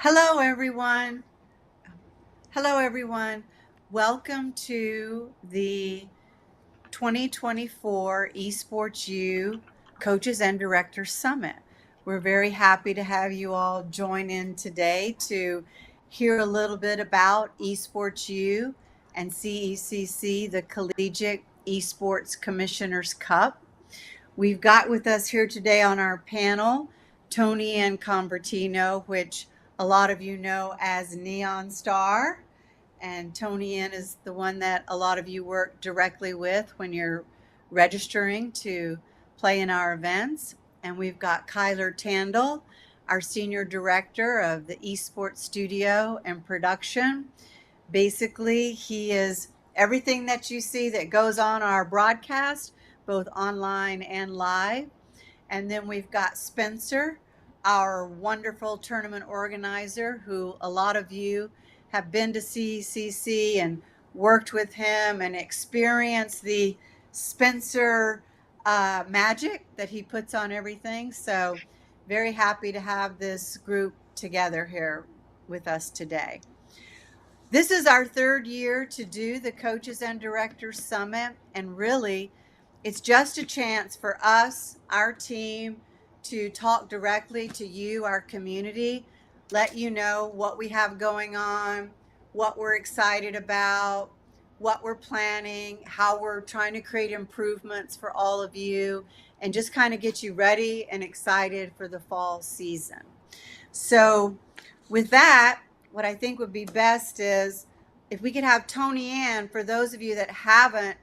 Hello, everyone. Hello, everyone. Welcome to the 2024 EsportsU Coaches and Directors Summit. We're very happy to have you all join in today to hear a little bit about EsportsU and CECC, the Collegiate Esports Commissioners Cup. We've got with us here today on our panel Tony Ann Convertino, which a lot of you know as Neon Star. And Tony Ann is the one that a lot of you work directly with when you're registering to play in our events. And we've got Kyler Tandle, our Senior Director of the Esports Studio and Production. Basically, he is everything that you see that goes on our broadcast, both online and live. And then we've got Spencer, our wonderful tournament organizer, who a lot of you have been to CECC and worked with him and experienced the Spencer magic that he puts on everything. So very happy to have this group together here with us today. This is our third year to do the Coaches and Directors Summit, and really, it's just a chance for us, our team, to talk directly to you, our community, let you know what we have going on, what we're excited about, what we're planning, how we're trying to create improvements for all of you, and just kind of get you ready and excited for the fall season. So, with that, what I think would be best is if we could have Tony Ann, for those of you that haven't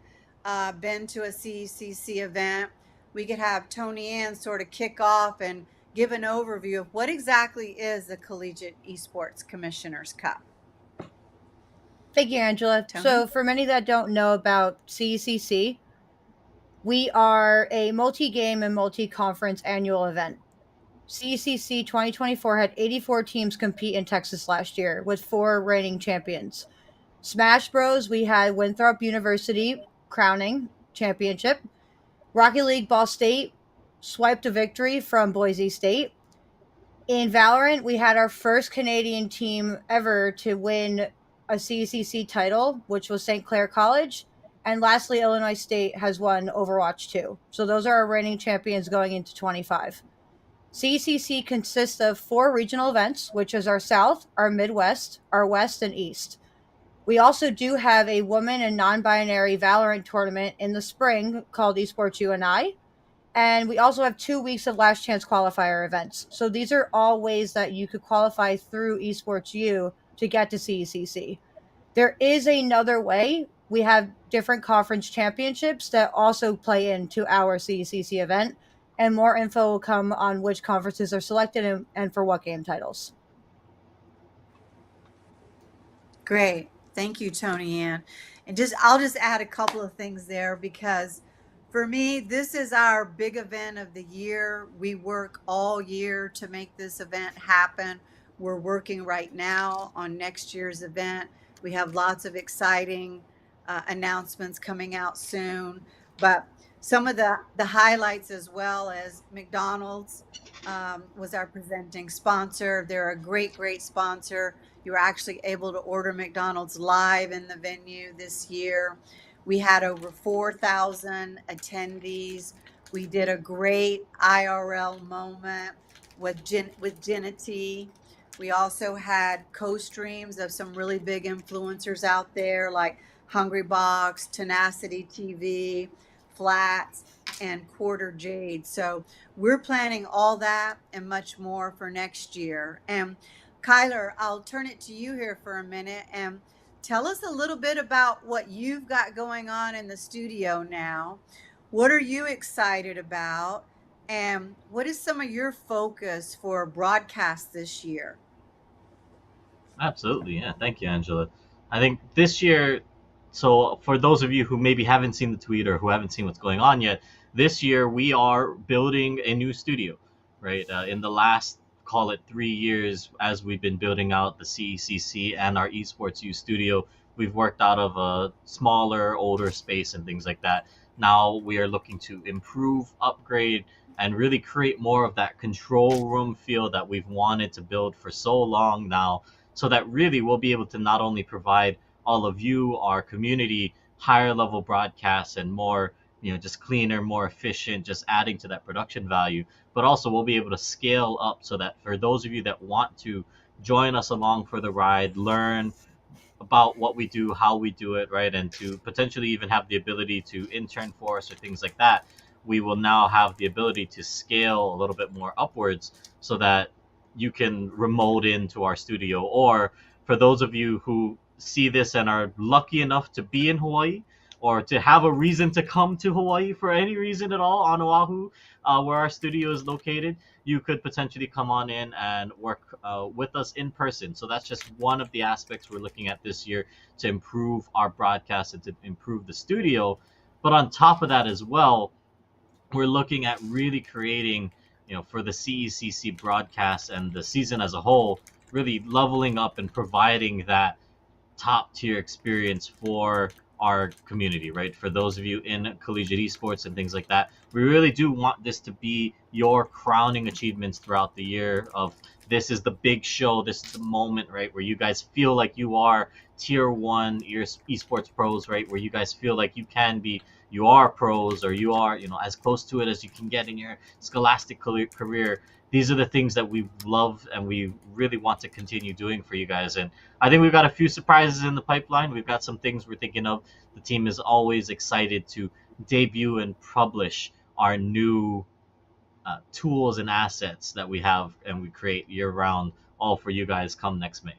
been to a CECC event, we could have Tony Ann sort of kick off and give an overview of what exactly is the Collegiate Esports Commissioners Cup. Thank you, Angela. Tony? So, for many that don't know about CECC, we are a multi-game and multi-conference annual event. CECC 2024 had 84 teams compete in Texas last year, with 4 reigning champions. Smash Bros, we had Winthrop University crowning championship. Rocket League Ball State swiped a victory from Boise State. In Valorant, we had our first Canadian team ever to win a CECC title, which was St. Clair College. And lastly, Illinois State has won Overwatch 2. So those are our reigning champions going into 25. CECC consists of 4 regional events, which is our South, our Midwest, our West, and East. We also do have a woman and non-binary Valorant tournament in the spring called EsportsU and we also have 2 weeks of last chance qualifier events. So these are all ways that you could qualify through EsportsU to get to CECC. There is another way. We have different conference championships that also play into our CECC event, and more info will come on which conferences are selected and for what game titles. Great. Thank you, Tony Ann. And I'll just add a couple of things there because for me, this is our big event of the year. We work all year to make this event happen. We're working right now on next year's event. We have lots of exciting announcements coming out soon. But some of the highlights, as well as McDonald's was our presenting sponsor. They're a great sponsor. You were actually able to order McDonald's live in the venue this year. We had over 4,000 attendees. We did a great IRL moment with Genity. We also had co-streams of some really big influencers out there like Hungry Box, Tenacity TV, Flats, and Quarter Jade. So we're planning all that and much more for next year. And Kyler, I'll turn it to you here for a minute and tell us a little bit about what you've got going on in the studio now. What are you excited about? And what is some of your focus for broadcast this year? Absolutely, yeah. Thank you, Angela. I think this year, so for those of you who maybe haven't seen the tweet or who haven't seen what's going on yet, this year we are building a new studio, right? In the last, call it 3 years, as we've been building out the CECC and our EsportsU studio, we've worked out of a smaller, older space and things like that. Now we are looking to improve, upgrade, and really create more of that control room feel that we've wanted to build for so long now, so that really we'll be able to not only provide all of you, our community, higher level broadcasts and more, just cleaner, more efficient, just adding to that production value, but also we'll be able to scale up so that for those of you that want to join us along for the ride, learn about what we do, how we do it, right? And to potentially even have the ability to intern for us or things like that, we will now have the ability to scale a little bit more upwards so that you can remote into our studio. Or for those of you who see this and are lucky enough to be in Hawaii or to have a reason to come to Hawaii for any reason at all on Oahu, where our studio is located, you could potentially come on in and work with us in person. So that's just one of the aspects we're looking at this year to improve our broadcast and to improve the studio. But on top of that as well, we're looking at really creating, for the CECC broadcast and the season as a whole, really leveling up and providing that top tier experience for our community, right? For those of you in collegiate esports and things like that, we really do want this to be your crowning achievements throughout the year. Of this is the big show, this is the moment, right, where you guys feel like you are tier one esports pros, right, where you guys feel like you are pros, or you are, as close to it as you can get in your scholastic career. These are the things that we love and we really want to continue doing for you guys. And I think we've got a few surprises in the pipeline. We've got some things we're thinking of. The team is always excited to debut and publish our new tools and assets that we have and we create year round, all for you guys come next May.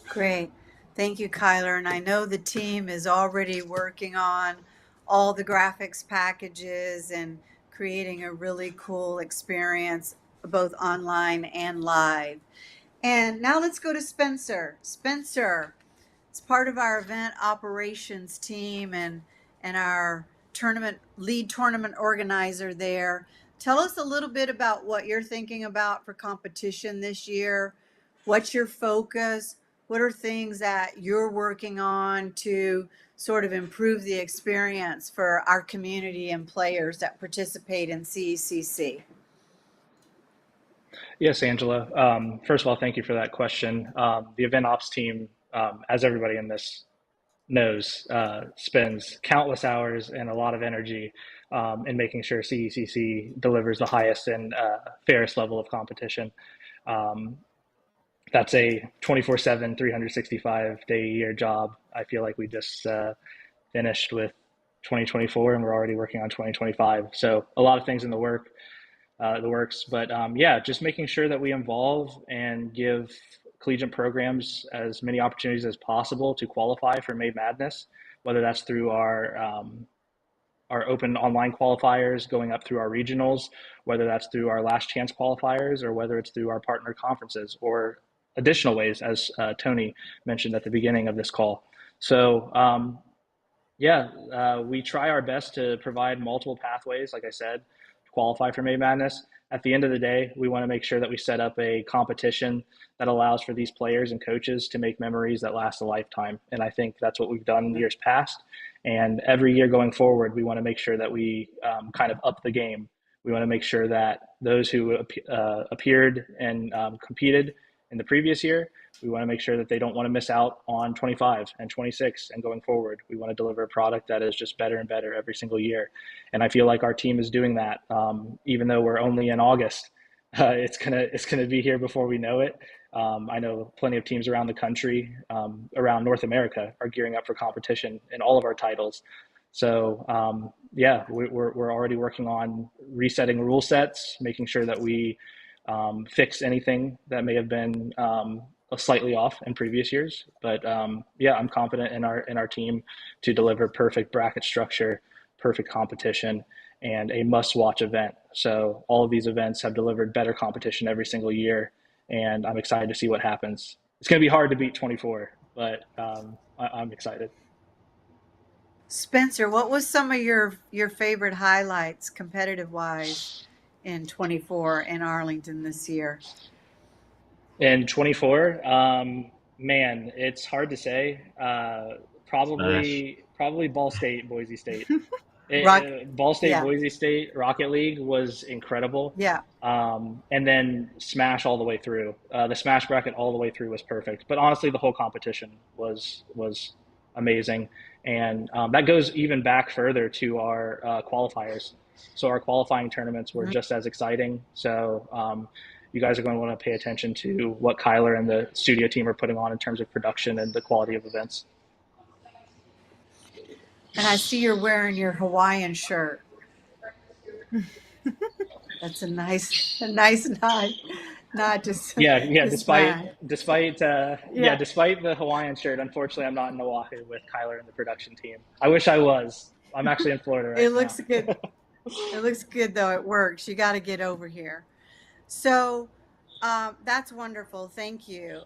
Great. Thank you, Kyler. And I know the team is already working on all the graphics packages and creating a really cool experience, both online and live. And now let's go to Spencer. Spencer is part of our event operations team and our lead tournament organizer there. Tell us a little bit about what you're thinking about for competition this year. What's your focus? What are things that you're working on to sort of improve the experience for our community and players that participate in CECC? Yes, Angela. First of all, thank you for that question. The event ops team, as everybody in this knows, spends countless hours and a lot of energy in making sure CECC delivers the highest and fairest level of competition. Um, that's a 24/7, 365-day-a-year job. I feel like we just finished with 2024 and we're already working on 2025. So a lot of things in the works. But yeah, just making sure that we involve and give collegiate programs as many opportunities as possible to qualify for May Madness, whether that's through our open online qualifiers going up through our regionals, whether that's through our last chance qualifiers, or whether it's through our partner conferences or additional ways, as Tony mentioned at the beginning of this call. So yeah, we try our best to provide multiple pathways, like I said, to qualify for May Madness. At the end of the day, we want to make sure that we set up a competition that allows for these players and coaches to make memories that last a lifetime. And I think that's what we've done in years past. And every year going forward, we want to make sure that we kind of up the game. We want to make sure that those who appeared and competed in the previous year, we want to make sure that they don't want to miss out on 25 and 26 and going forward. We want to deliver a product that is just better and better every single year. And I feel like our team is doing that. Even though we're only in August, it's gonna be here before we know it. I know plenty of teams around the country, around North America, are gearing up for competition in all of our titles. So yeah, we're already working on resetting rule sets, making sure that we fix anything that may have been slightly off in previous years. But yeah, I'm confident in our team to deliver perfect bracket structure, perfect competition, and a must-watch event. So all of these events have delivered better competition every single year, and I'm excited to see what happens. It's going to be hard to beat 24, but I'm excited. Spencer, what was some of your favorite highlights competitive wise in 24 in Arlington this year? In 24, man, it's hard to say. Smash. Probably Ball State, Boise State. Rock, Ball State yeah, Boise State Rocket League was incredible. yeah. And then Smash all the way through. The Smash bracket all the way through was perfect. But honestly, the whole competition was amazing, and that goes even back further to our qualifiers. So our qualifying tournaments were Mhm. just as exciting. So you guys are going to want to pay attention to what Kyler and the studio team are putting on in terms of production and the quality of events. And I see you're wearing your Hawaiian shirt. That's a nice nod, not just Yeah. to Smash. Yeah, Despite the Hawaiian shirt, unfortunately, I'm not in Oahu with Kyler and the production team. I wish I was. I'm actually in Florida it right now. looks good. It looks good though. It works. You got to get over here. So that's wonderful. Thank you.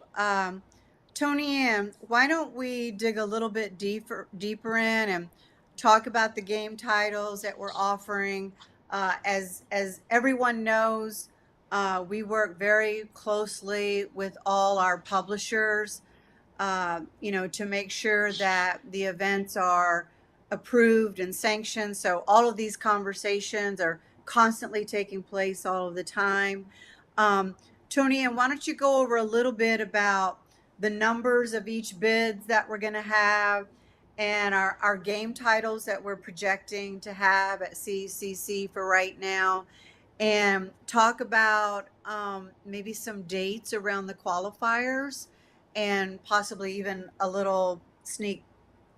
Tony Ann, why don't we dig a little bit deeper in and talk about the game titles that we're offering? As everyone knows, we work very closely with all our publishers, to make sure that the events are approved and sanctioned. So all of these conversations are constantly taking place all of the time. Um, Tony, and why don't you go over a little bit about the numbers of each bids that we're going to have and our game titles that we're projecting to have at CCC for right now, and talk about maybe some dates around the qualifiers and possibly even a little sneak,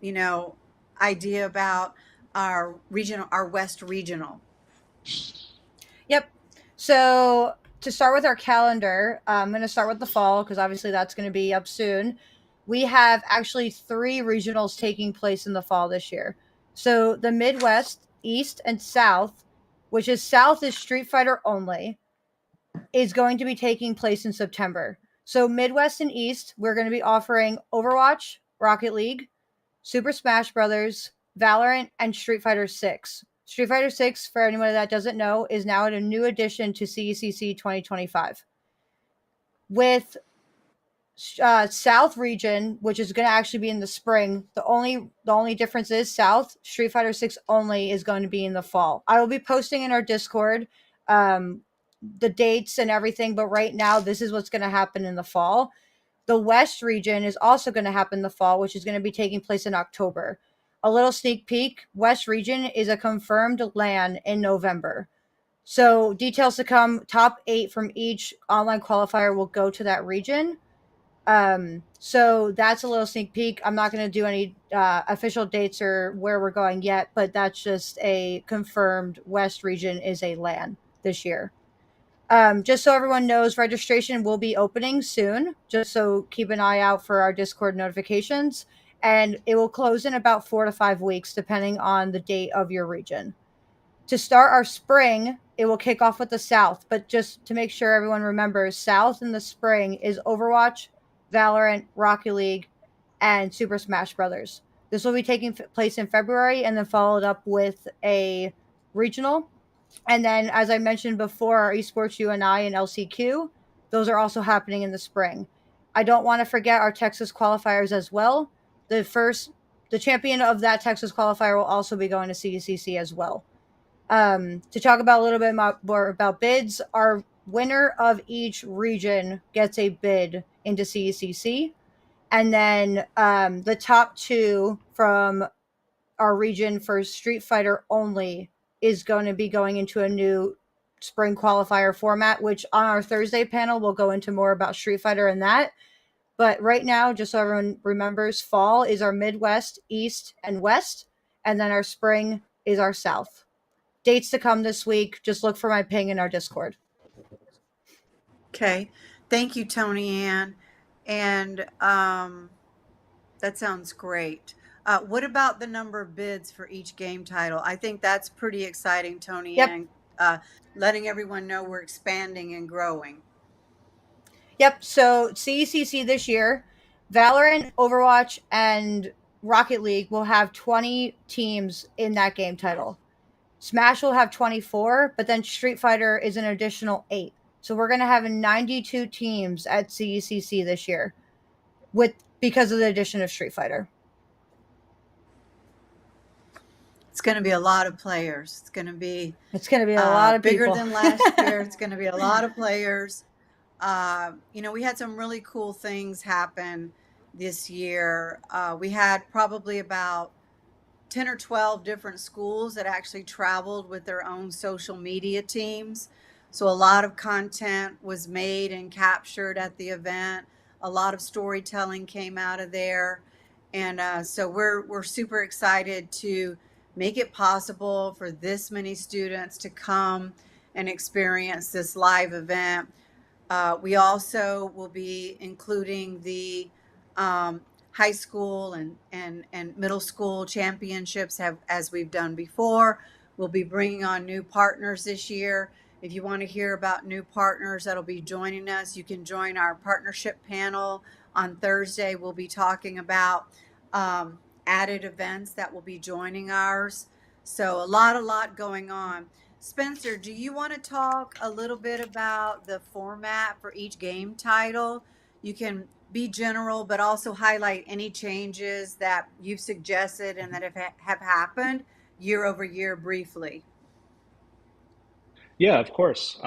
you know, idea about our West regional. Yep. So to start with our calendar, I'm going to start with the fall because obviously that's going to be up soon. We have actually 3 regionals taking place in the fall this year. So the Midwest, East, and South, which is South is Street Fighter only, is going to be taking place in September. So Midwest and East, we're going to be offering Overwatch, Rocket League, Super Smash Brothers, Valorant, and Street Fighter 6. Street Fighter 6, for anyone that doesn't know, is now a new addition to CECC 2025. With South region, which is going to actually be in the spring, the only difference is South Street Fighter 6 only is going to be in the fall. I will be posting in our Discord um, the dates and everything, but right now this is what's going to happen in the fall. The West region is also going to happen in the fall, which is going to be taking place in October. A little sneak peek, West region is a confirmed LAN in November. So details to come. Top 8 from each online qualifier will go to that region. So that's a little sneak peek. I'm not going to do any official dates or where we're going yet, but that's just a confirmed West region is a LAN this year. Just so everyone knows, registration will be opening soon. Just so keep an eye out for our Discord notifications, and it will close in about 4 to 5 weeks, depending on the date of your region. To start our spring, it will kick off with the South, but just to make sure everyone remembers, South in the spring is Overwatch, Valorant, Rocket League, and Super Smash Brothers. This will be taking place in February and then followed up with a regional. And then, as I mentioned before, our EsportsU and LCQ, those are also happening in the spring. I don't want to forget our Texas qualifiers as well. The champion of that Texas qualifier will also be going to CECC as well. To talk about a little bit more about bids, our winner of each region gets a bid into CECC. And then the top 2 from our region for Street Fighter only is going to be going into a new spring qualifier format, which on our Thursday panel we'll go into more about Street Fighter and that. But right now, just so everyone remembers, fall is our Midwest, East, and West, and then our spring is our South. Dates to come this week. Just look for my ping in our Discord. Okay. Thank you, Tony Ann. And that sounds great. What about the number of bids for each game title? I think that's pretty exciting, Tony Yep. Ann. Letting everyone know we're expanding and growing. Yep. So CECC this year, Valorant, Overwatch, and Rocket League will have 20 teams in that game title. Smash will have 24, but then Street Fighter is an additional 8. So we're going to have 92 teams at CECC this year because of the addition of Street Fighter. going to be a lot of players. It's going to be a lot of bigger people. than last year. It's going to be a lot of players. We had some really cool things happen this year. We had probably about 10 or 12 different schools that actually traveled with their own social media teams. So a lot of content was made and captured at the event. A lot of storytelling came out of there. And so we're super excited to make it possible for this many students to come and experience this live event. We also will be including the high school and middle school championships as we've done before. We'll be bringing on new partners this year. If you want to hear about new partners that'll be joining us, you can join our partnership panel on Thursday. We'll be talking about added events that will be joining ours. So a lot going on. Spencer, do you want to talk a little bit about the format for each game title? You can be general, but also highlight any changes that you've suggested and that have happened year over year briefly. Yeah, of course.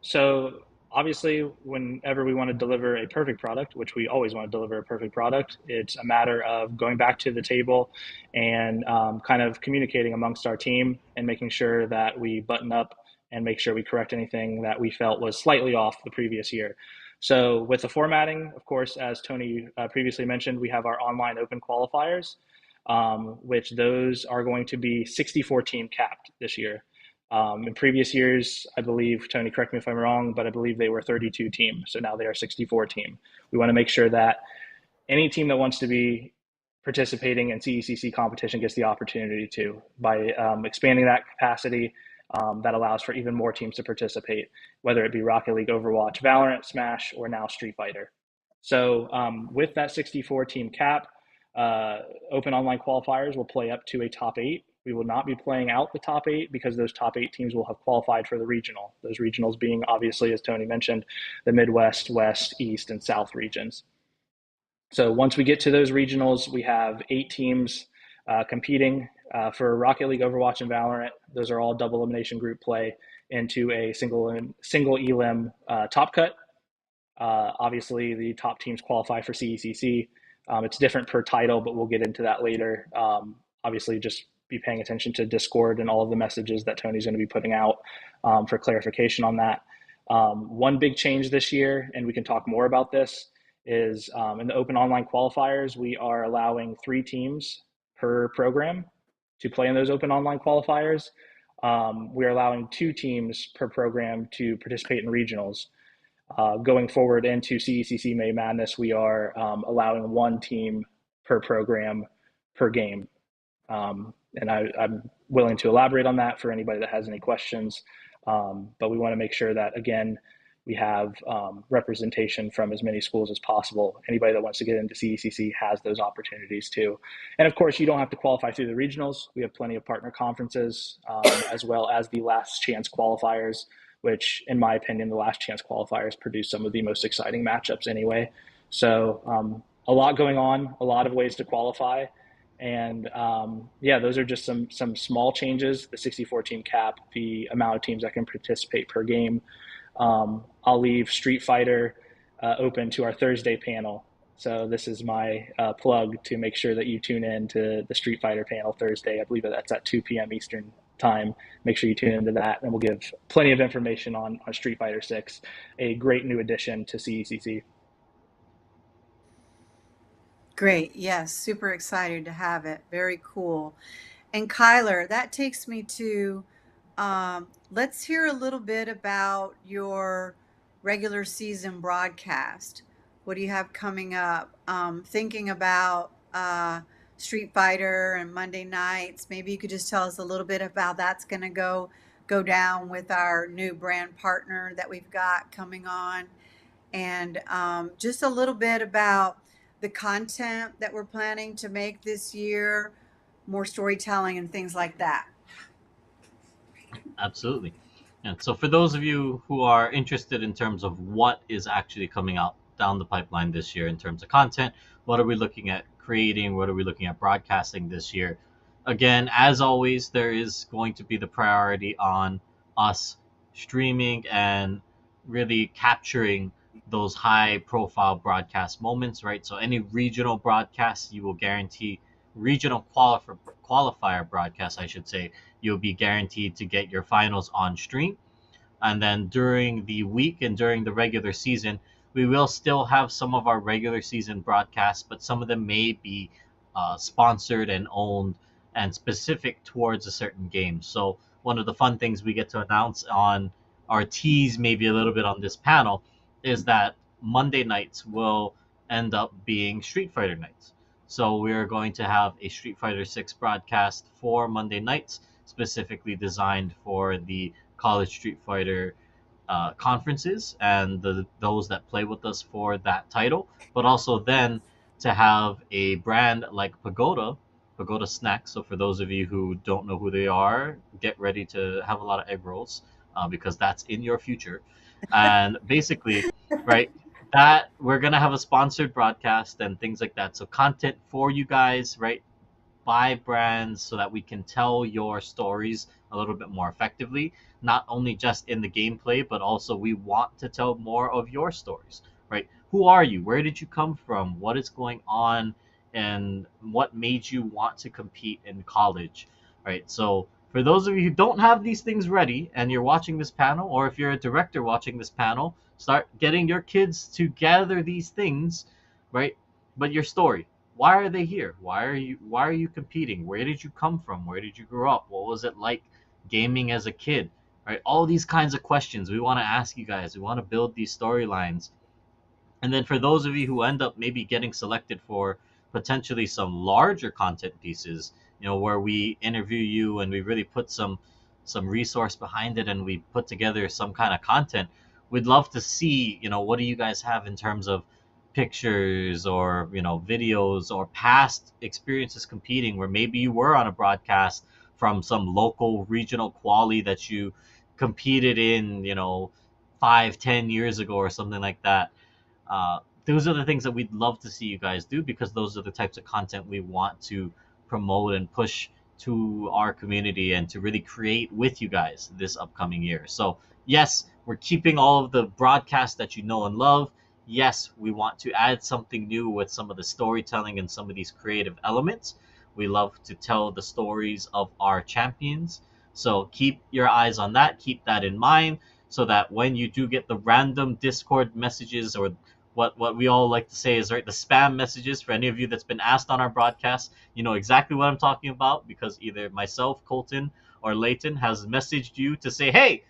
So obviously, whenever we want to deliver a perfect product, which we always want to deliver a perfect product, it's a matter of going back to the table and kind of communicating amongst our team and making sure that we button up and make sure we correct anything that we felt was slightly off the previous year. So with the formatting, of course, as Tony previously mentioned, we have our online open qualifiers, which those are going to be 64 team capped this year. In previous years, I believe, Tony, correct me if I'm wrong, but I believe they were 32 team. So now they are 64 team. We want to make sure that any team that wants to be participating in CECC competition gets the opportunity to by expanding that capacity. That allows for even more teams to participate, whether it be Rocket League, Overwatch, Valorant, Smash, or now Street Fighter. So with that 64 team cap, open online qualifiers will play up to a top 8. We will not be playing out the top 8 because those top 8 teams will have qualified for the regional. Those regionals being, obviously, as Tony mentioned, the Midwest, West, East, and South regions. So once we get to those regionals, we have 8 teams competing for Rocket League, Overwatch, and Valorant. Those are all double elimination group play into a single elim top cut. Obviously, the top teams qualify for CECC. It's different per title, but we'll get into that later. Obviously, just be paying attention to Discord and all of the messages that Tony's going to be putting out for clarification on that. One big change this year, and we can talk more about this, is in the open online qualifiers, we are allowing 3 teams per program to play in those open online qualifiers. We're allowing 2 teams per program to participate in regionals. Going forward into CECC May Madness, we are allowing 1 team per program per game. And I'm willing to elaborate on that for anybody that has any questions. But we want to make sure that, again, we have representation from as many schools as possible. Anybody that wants to get into CECC has those opportunities too. And of course, you don't have to qualify through the regionals. We have plenty of partner conferences, as well as the last chance qualifiers, which, in my opinion, the last chance qualifiers produce some of the most exciting matchups anyway. So a lot going on, a lot of ways to qualify. And yeah, those are just some small changes. The 64 team cap, the amount of teams that can participate per game. I'll leave Street Fighter open to our Thursday panel. So this is my plug to make sure that you tune in to the Street Fighter panel Thursday. I believe that's at 2 p.m. Eastern time. Make sure you tune into that, and we'll give plenty of information on Street Fighter 6, a great new addition to CECC. Great. Yes. Super excited to have it. Very cool. And Kyler, that takes me to let's hear a little bit about your regular season broadcast. What do you have coming up? Thinking about Street Fighter and Monday nights. Maybe you could just tell us a little bit about that's going to go down with our new brand partner that we've got coming on, and just a little bit about the content that we're planning to make this year, more storytelling and things like that. Absolutely. And so for those of you who are interested in terms of what is actually coming out down the pipeline this year in terms of content, what are we looking at creating, what are we looking at broadcasting this year? again, as always, there is going to be the priority on us streaming and really capturing those high profile broadcast moments, right? So any regional broadcast, you will guarantee regional qualifier broadcast, I should say, you'll be guaranteed to get your finals on stream. And then during the week and during the regular season, we will still have some of our regular season broadcasts, but some of them may be sponsored and owned and specific towards a certain game. So one of the fun things we get to announce on our tease, maybe a little bit on this panel, is that Monday nights will end up being Street Fighter nights. So we're going to have a Street Fighter 6 broadcast for Monday nights, specifically designed for the College Street Fighter conferences and those that play with us for that title, but also then to have a brand like Pagoda Snacks. So for those of you who don't know who they are, get ready to have a lot of egg rolls because that's in your future. And basically, right, that we're gonna have a sponsored broadcast and things like that. So content for you guys, right? Buy brands so that we can tell your stories a little bit more effectively, not only just in the gameplay, but also we want to tell more of your stories, right? Who are you? Where did you come from? What is going on? And what made you want to compete in college, right? So for those of you who don't have these things ready and you're watching this panel, or if you're a director watching this panel, start getting your kids to gather these things, right? But your story, why are they here? Why are you competing? Where did you come from? Where did you grow up? What was it like gaming as a kid? Right? All these kinds of questions we want to ask you guys. We want to build these storylines. And then for those of you who end up maybe getting selected for potentially some larger content pieces, where we interview you and we really put some resource behind it and we put together some kind of content, we'd love to see, what do you guys have in terms of pictures or, videos or past experiences competing where maybe you were on a broadcast from some local regional quali that you competed in, 5, 10 years ago or something like that. Those are the things that we'd love to see you guys do because those are the types of content we want to promote and push to our community and to really create with you guys this upcoming year. So, yes, we're keeping all of the broadcasts that you know and love. Yes, we want to add something new with some of the storytelling and some of these creative elements. We love to tell the stories of our champions. So, keep your eyes on that, keep that in mind so that when you do get the random Discord messages or what we all like to say is, right, the spam messages, for any of you that's been asked on our broadcast, you know exactly what I'm talking about because either myself, Colton, or Layton has messaged you to say, hey,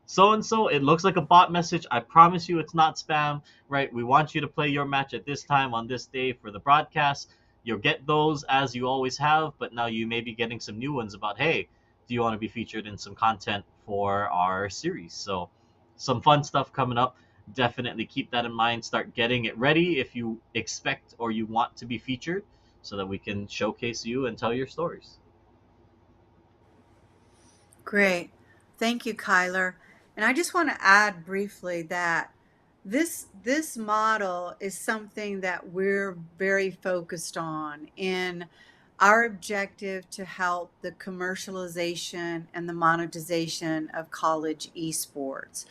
so and so, it looks like a bot message. I promise you it's not spam, right? We want you to play your match at this time on this day for the broadcast. You'll get those as you always have, but now you may be getting some new ones about, hey, do you want to be featured in some content for our series? So some fun stuff coming up. Definitely keep that in mind. Start getting it ready if you expect or you want to be featured so that we can showcase you and tell your stories. Great. Thank you, Kyler. And I just want to add briefly that this model is something that we're very focused on in our objective to help the commercialization and the monetization of college esports.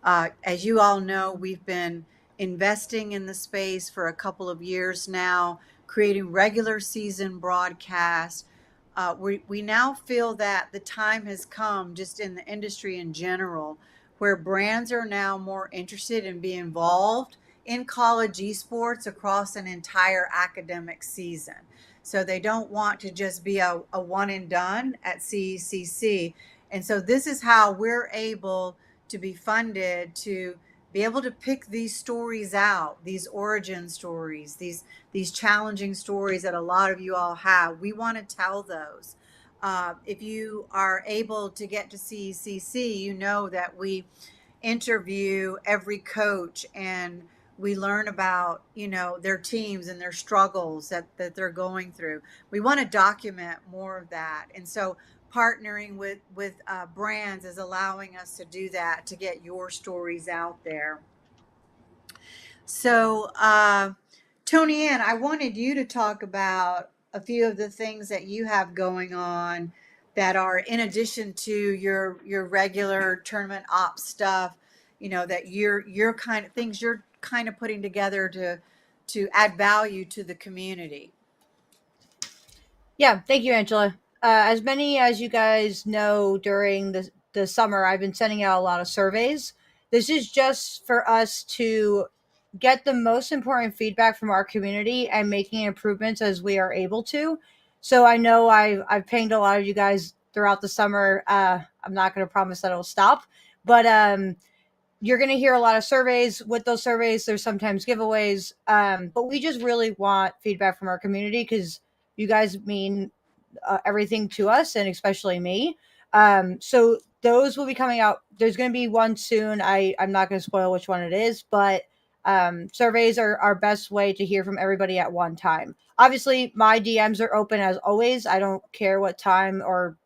As you all know, we've been investing in the space for a couple of years now, creating regular season broadcasts. We now feel that the time has come, just in the industry in general, where brands are now more interested in being involved in college esports across an entire academic season. So they don't want to just be a one and done at CECC. And so this is how we're able to be funded to be able to pick these stories out, these origin stories, these challenging stories that a lot of you all have. We want to tell those. If you are able to get to CECC, you know that we interview every coach and we learn about, their teams and their struggles that they're going through. We want to document more of that. And so partnering with brands is allowing us to do that, to get your stories out there. So, Tony Ann, I wanted you to talk about a few of the things that you have going on that are in addition to your regular tournament ops stuff, that you're kind of things you're kind of putting together to add value to the community. Yeah, thank you, Angela. As many as you guys know, during the summer, I've been sending out a lot of surveys. This is just for us to get the most important feedback from our community and making improvements as we are able to. So I know I've pinged a lot of you guys throughout the summer. I'm not going to promise that it'll stop, but you're going to hear a lot of surveys. With those surveys, there's sometimes giveaways, but we just really want feedback from our community because you guys mean everything to us, and especially me. So those will be coming out. There's going to be one soon. I'm not going to spoil which one it is, but surveys are our best way to hear from everybody at one time. Obviously, my DMs are open as always. I don't care what time or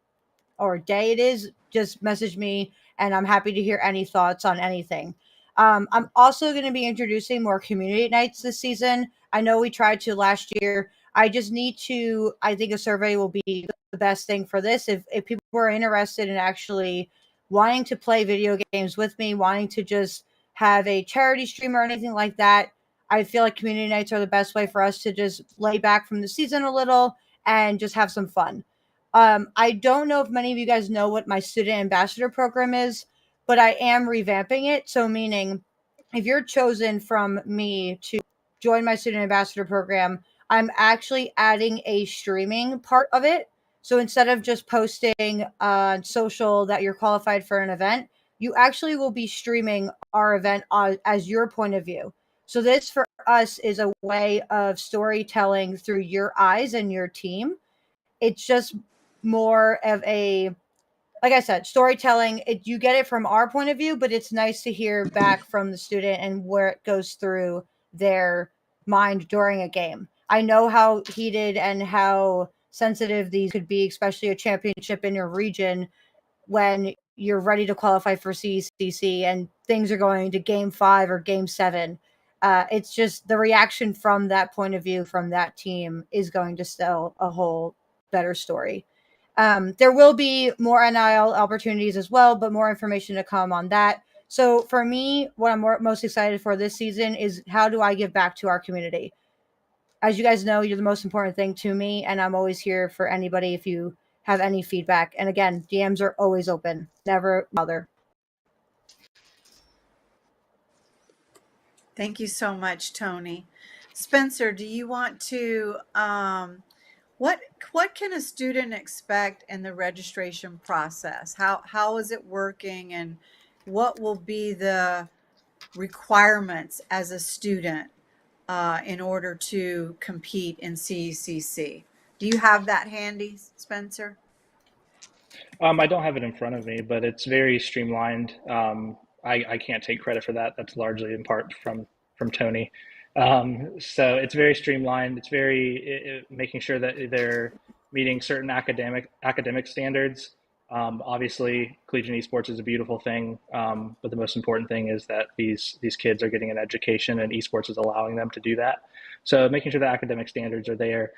day it is, just message me and I'm happy to hear any thoughts on anything. I'm also going to be introducing more community nights this season. I know we tried to last year. I just need to, I think a survey will be the best thing for this. If people are interested in actually wanting to play video games with me, wanting to just have a charity stream or anything like that, I feel like community nights are the best way for us to just lay back from the season a little and just have some fun. I don't know if many of you guys know what my student ambassador program is, but I am revamping it. So, meaning if you're chosen from me to join my student ambassador program, I'm actually adding a streaming part of it. So instead of just posting on social that you're qualified for an event, you actually will be streaming our event as your point of view. So this for us is a way of storytelling through your eyes and your team. It's just more of a, like I said, storytelling. You get it from our point of view, but it's nice to hear back from the student and where it goes through their mind during a game. I know how heated and how sensitive these could be, especially a championship in your region when you're ready to qualify for CCC and things are going to game 5 or game 7. It's just the reaction from that point of view from that team is going to tell a whole better story. There will be more NIL opportunities as well, but more information to come on that. So for me, what I'm most excited for this season is how do I give back to our community? As you guys know, you're the most important thing to me, and I'm always here for anybody if you have any feedback. And again, DMs are always open. Never bother. Thank you so much, Tony. Spencer, do you want to what can a student expect in the registration process? How is it working, and what will be the requirements as a student in order to compete in CECC? Do you have that handy, Spencer? I don't have it in front of me, but it's very streamlined. I can't take credit for that. That's largely in part from Tony. So it's very streamlined. It's very making sure that they're meeting certain academic standards. Obviously, collegiate esports is a beautiful thing, but the most important thing is that these kids are getting an education, and esports is allowing them to do that. So making sure the academic standards are there,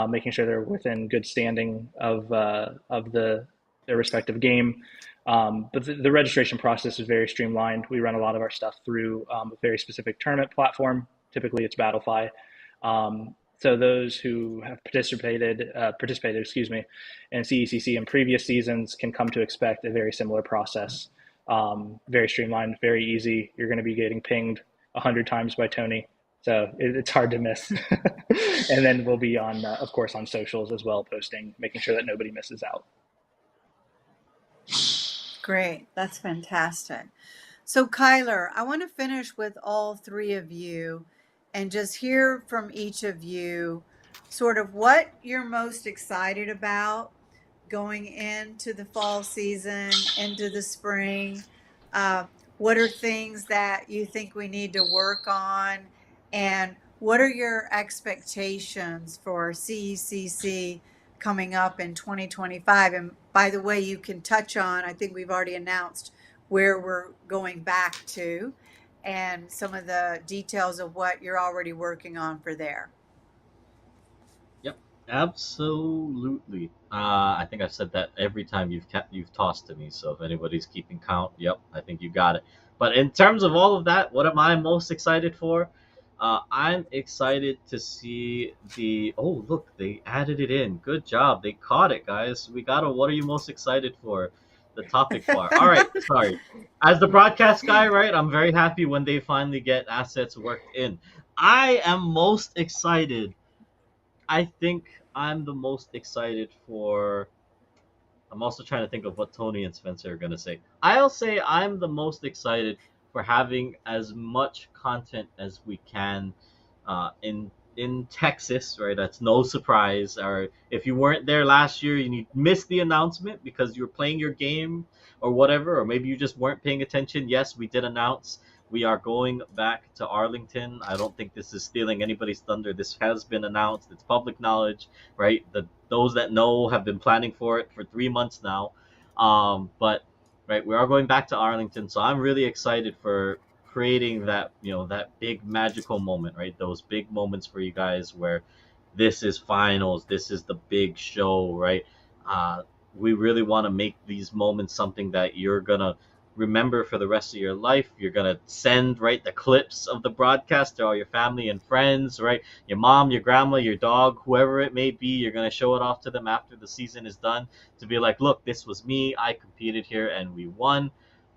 making sure they're within good standing of their respective game. But the registration process is very streamlined. We run a lot of our stuff through a very specific tournament platform. Typically, it's Battlefy. So those who have participated, excuse me, in CECC in previous seasons can come to expect a very similar process. Very streamlined, very easy. You're going to be getting pinged 100 times by Tony, so it's hard to miss. And then we'll be on, of course, on socials as well, posting, making sure that nobody misses out. Great. That's fantastic. So, Kyler, I want to finish with all three of you and just hear from each of you sort of what you're most excited about going into the fall season, into the spring. Uh, what are things that you think we need to work on? And what are your expectations for CECC coming up in 2025? And by the way, you can touch on, I think we've already announced where we're going back to and some of the details of what you're already working on for there. Yep. Absolutely. I think I've said that every time you've tossed to me. So if anybody's keeping count, yep, I think you got it. But in terms of all of that, what am I most excited for? I'm excited to see the. Oh, look, they added it in. Good job. They caught it, guys. We got a. What are you most excited for? The topic bar. All right. Sorry. As the broadcast guy, right? I'm very happy when they finally get assets worked in. I am most excited. I think I'm the most excited for. I'm also trying to think of what Tony and Spencer are going to say. I'll say I'm the most excited for having as much content as we can in Texas, right? That's no surprise. Or if you weren't there last year and you missed the announcement because you were playing your game or whatever, or maybe you just weren't paying attention. Yes, we did announce we are going back to Arlington. I don't think this is stealing anybody's thunder. This has been announced. It's public knowledge, right? Those that know have been planning for it for 3 months now. But right, we are going back to Arlington, so I'm really excited for creating that that big magical moment, right? Those big moments for you guys where this is finals, this is the big show, right? Uh, we really want to make these moments something that you're gonna remember for the rest of your life. You're gonna send right the clips of the broadcast to all your family and friends, right? Your mom, your grandma, your dog, whoever it may be. You're gonna show it off to them after the season is done to be like, look, this was me. I competed here and we won.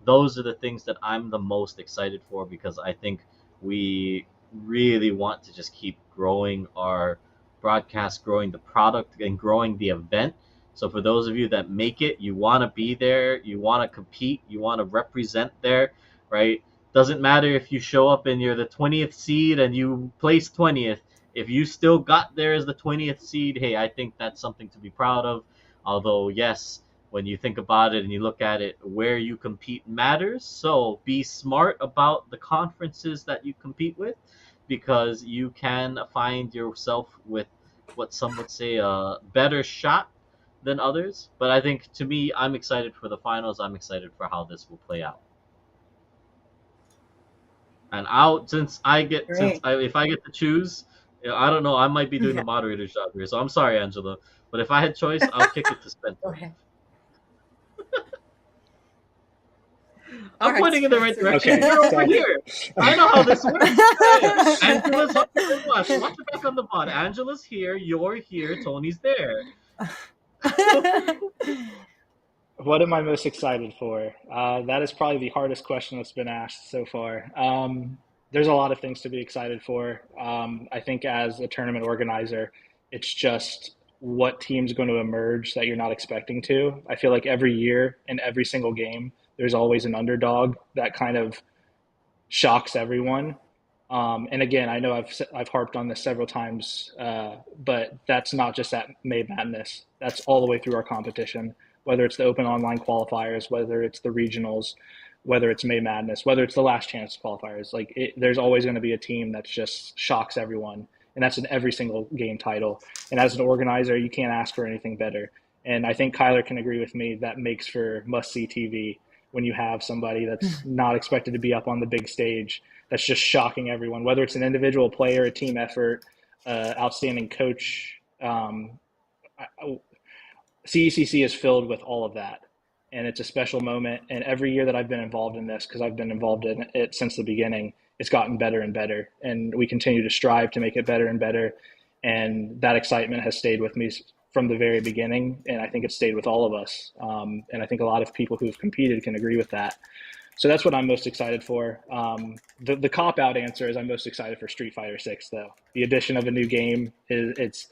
Those are the things that I'm the most excited for because I think we really want to just keep growing our broadcast, growing the product, and growing the event. So for those of you that make it, you want to be there, you want to compete, you want to represent there, right? Doesn't matter if you show up and you're the 20th seed and you place 20th. If you still got there as the 20th seed, hey, I think that's something to be proud of. Although, yes, when you think about it and you look at it, where you compete matters. So be smart about the conferences that you compete with because you can find yourself with what some would say a better shot than others. But I think to me, I'm excited for the finals. I'm excited for how this will play out. And out Great. if I get to choose, I don't know. I might be doing the Yeah. moderator's job here, so I'm sorry, Angela. But if I had choice, I'll kick it to Go Spencer. ahead. All I'm right, pointing in the right Spencer. direction. Okay, You're over so here. I know how this works. Angela's up here. Watch it back on the pod. Angela's here. You're here. Tony's there. what am I most excited for? That is probably the hardest question that's been asked so far. There's a lot of things to be excited for. I think as a tournament organizer, it's just what team's going to emerge that you're not expecting to. I feel like every year in every single game, there's always an underdog that kind of shocks everyone. And again, I know I've harped on this several times, but that's not just at May Madness. That's all the way through our competition, whether it's the Open Online qualifiers, whether it's the regionals, whether it's May Madness, whether it's the Last Chance qualifiers. There's always going to be a team that just shocks everyone, and that's in every single game title. And as an organizer, you can't ask for anything better. And I think Kyler can agree with me that makes for must see TV when you have somebody that's not expected to be up on the big stage that's just shocking everyone, whether it's an individual player, a team effort, outstanding coach. CECC is filled with all of that. And it's a special moment. And every year that I've been involved in this, because I've been involved in it since the beginning, it's gotten better and better. And we continue to strive to make it better and better. And that excitement has stayed with me from the very beginning. And I think it's stayed with all of us. And I think a lot of people who've competed can agree with that. So that's what I'm most excited for. The cop out answer is I'm most excited for Street Fighter 6, though. The addition of a new game is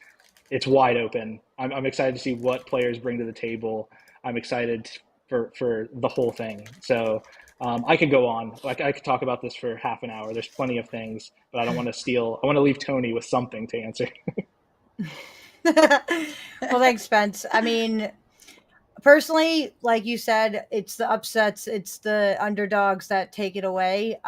it's wide open. I'm excited to see what players bring to the table. I'm excited for the whole thing. So I could go on. Like I could talk about this for half an hour. There's plenty of things, but I don't want to steal. I want to leave Tony with something to answer. Well, thanks, Spence. I mean, personally, like you said, it's the upsets, it's the underdogs that take it away.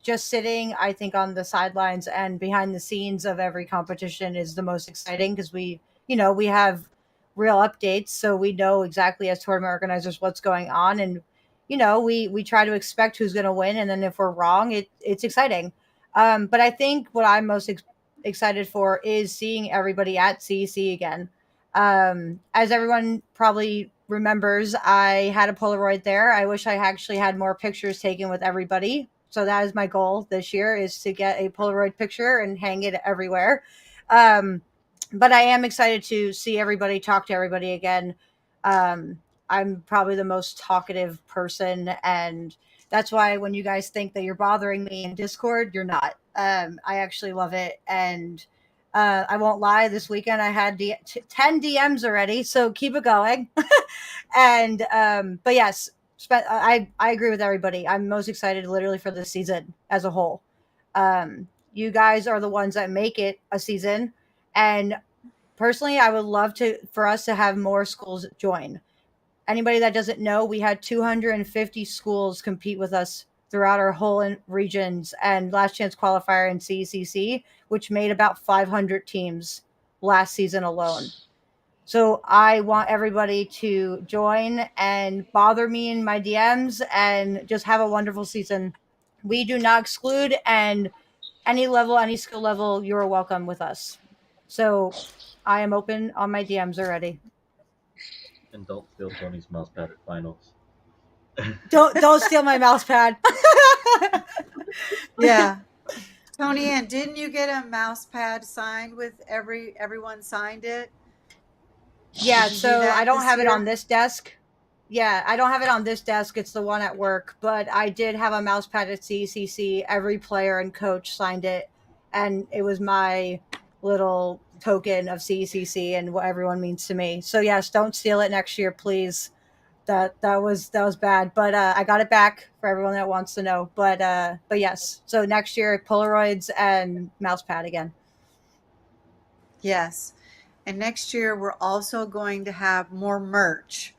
Just sitting, I think, on the sidelines and behind the scenes of every competition is the most exciting because we have real updates, so we know exactly as tournament organizers what's going on, and we try to expect who's going to win, and then if we're wrong, it's exciting. But I think what I'm most excited for is seeing everybody at CEC again. As everyone probably remembers, I had a Polaroid there. I wish I actually had more pictures taken with everybody. So that is my goal this year, is to get a Polaroid picture and hang it everywhere. Um, but I am excited to see everybody, talk to everybody again. I'm probably the most talkative person, and that's why when you guys think that you're bothering me in Discord, you're not. I actually love it, and I won't lie. This weekend I had 10 DMs already, so keep it going. And but yes, I agree with everybody. I'm most excited, literally, for the season as a whole. You guys are the ones that make it a season, and personally, I would love for us to have more schools join. Anybody that doesn't know, we had 250 schools compete with us throughout our whole regions and last chance qualifier in CCC, which made about 500 teams last season alone. So I want everybody to join and bother me in my DMs and just have a wonderful season. We do not exclude, and any level, any skill level, you're welcome with us. So I am open on my DMs already. And don't steal Tony's mouse pad at finals. Don't steal my mouse pad. Yeah. Tony Ann, didn't you get a mouse pad signed with everyone signed it? Yeah, Did you do so I that don't this have it on year? this desk. Yeah, I don't have it on this desk. It's the one at work, but I did have a mouse pad at CCC. Every player and coach signed it, and it was my little token of CCC and what everyone means to me. So yes, don't steal it next year, please. That was bad, but I got it back for everyone that wants to know. But yes, so next year Polaroids and mouse pad again. Yes. And next year we're also going to have more merch.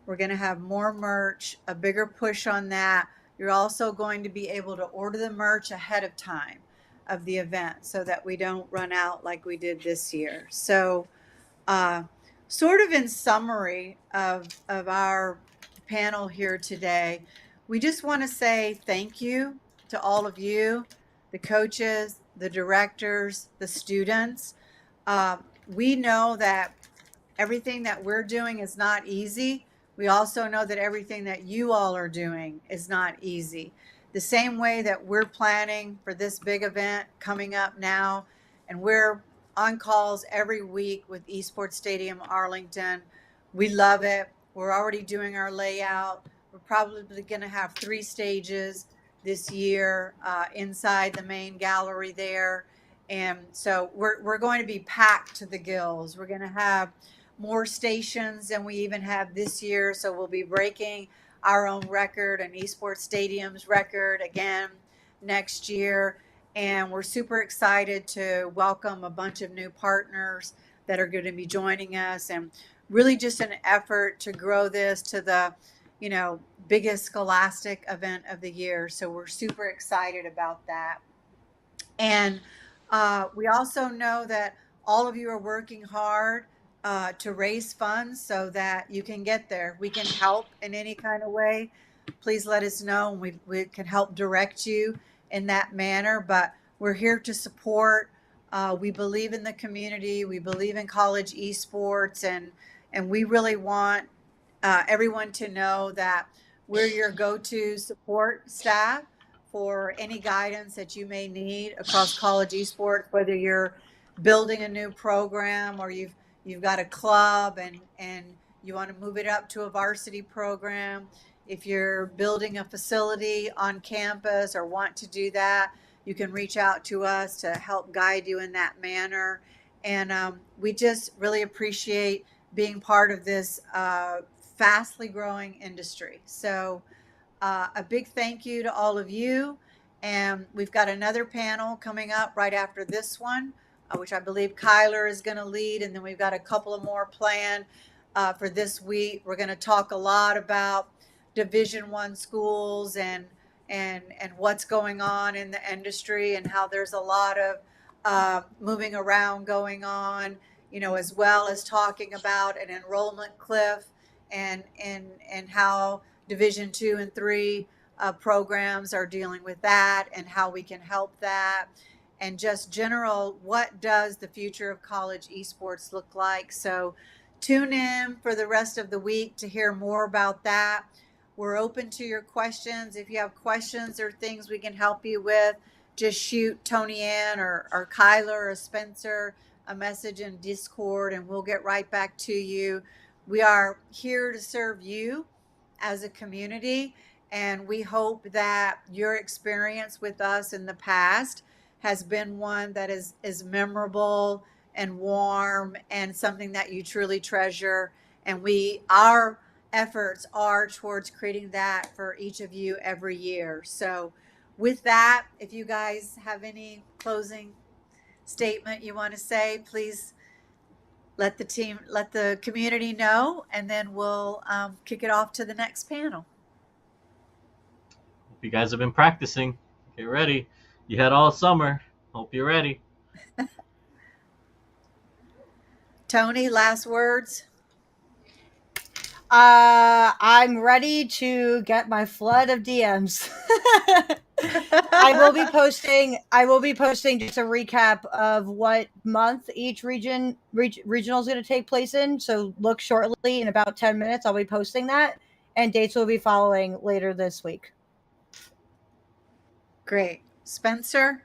We're going to have more merch, a bigger push on that. You're also going to be able to order the merch ahead of time of the event so that we don't run out like we did this year. So, uh, sort of in summary of our panel here today, we just want to say thank you to all of you, the coaches, the directors, the students. We know that everything that we're doing is not easy. We also know that everything that you all are doing is not easy. The same way that we're planning for this big event coming up now, and we're on calls every week with Esports Stadium Arlington. We love it. We're already doing our layout. We're probably going to have 3 stages this year inside the main gallery there. And so we're going to be packed to the gills. We're going to have more stations than we even have this year. So we'll be breaking our own record, an esports stadium's record again next year. And we're super excited to welcome a bunch of new partners that are going to be joining us, and really just an effort to grow this to the, biggest scholastic event of the year. So we're super excited about that. And we also know that all of you are working hard to raise funds so that you can get there. We can help in any kind of way. Please let us know, and we can help direct you in that manner. But we're here to support. We believe in the community. We believe in college esports, and we really want everyone to know that we're your go-to support staff for any guidance that you may need across college esports, whether you're building a new program or you've got a club and you want to move it up to a varsity program. If you're building a facility on campus or want to do that, you can reach out to us to help guide you in that manner. And we just really appreciate being part of this fastly growing industry. So a big thank you to all of you. And we've got another panel coming up right after this one, which I believe Kyler is going to lead. And then we've got a couple of more planned for this week. We're going to talk a lot about Division I schools and what's going on in the industry, and how there's a lot of moving around going on, as well as talking about an enrollment cliff and how Division II and III programs are dealing with that and how we can help that. and just general, what does the future of college esports look like? So tune in for the rest of the week to hear more about that. We're open to your questions. If you have questions or things we can help you with, just shoot Tony Ann or Kyler or Spencer a message in Discord and we'll get right back to you. We are here to serve you as a community, and we hope that your experience with us in the past has been one that is memorable and warm and something that you truly treasure. And our efforts are towards creating that for each of you every year. So with that, if you guys have any closing statement you want to say, please let the community know, and then we'll kick it off to the next panel. Hope you guys have been practicing. Get ready. You had all summer. Hope you're ready. Tony, last words. I'm ready to get my flood of DMs. I will be posting just a recap of what month each regional is going to take place in. So look shortly, in about 10 minutes I'll be posting that, and dates will be following later this week. Great. Spencer?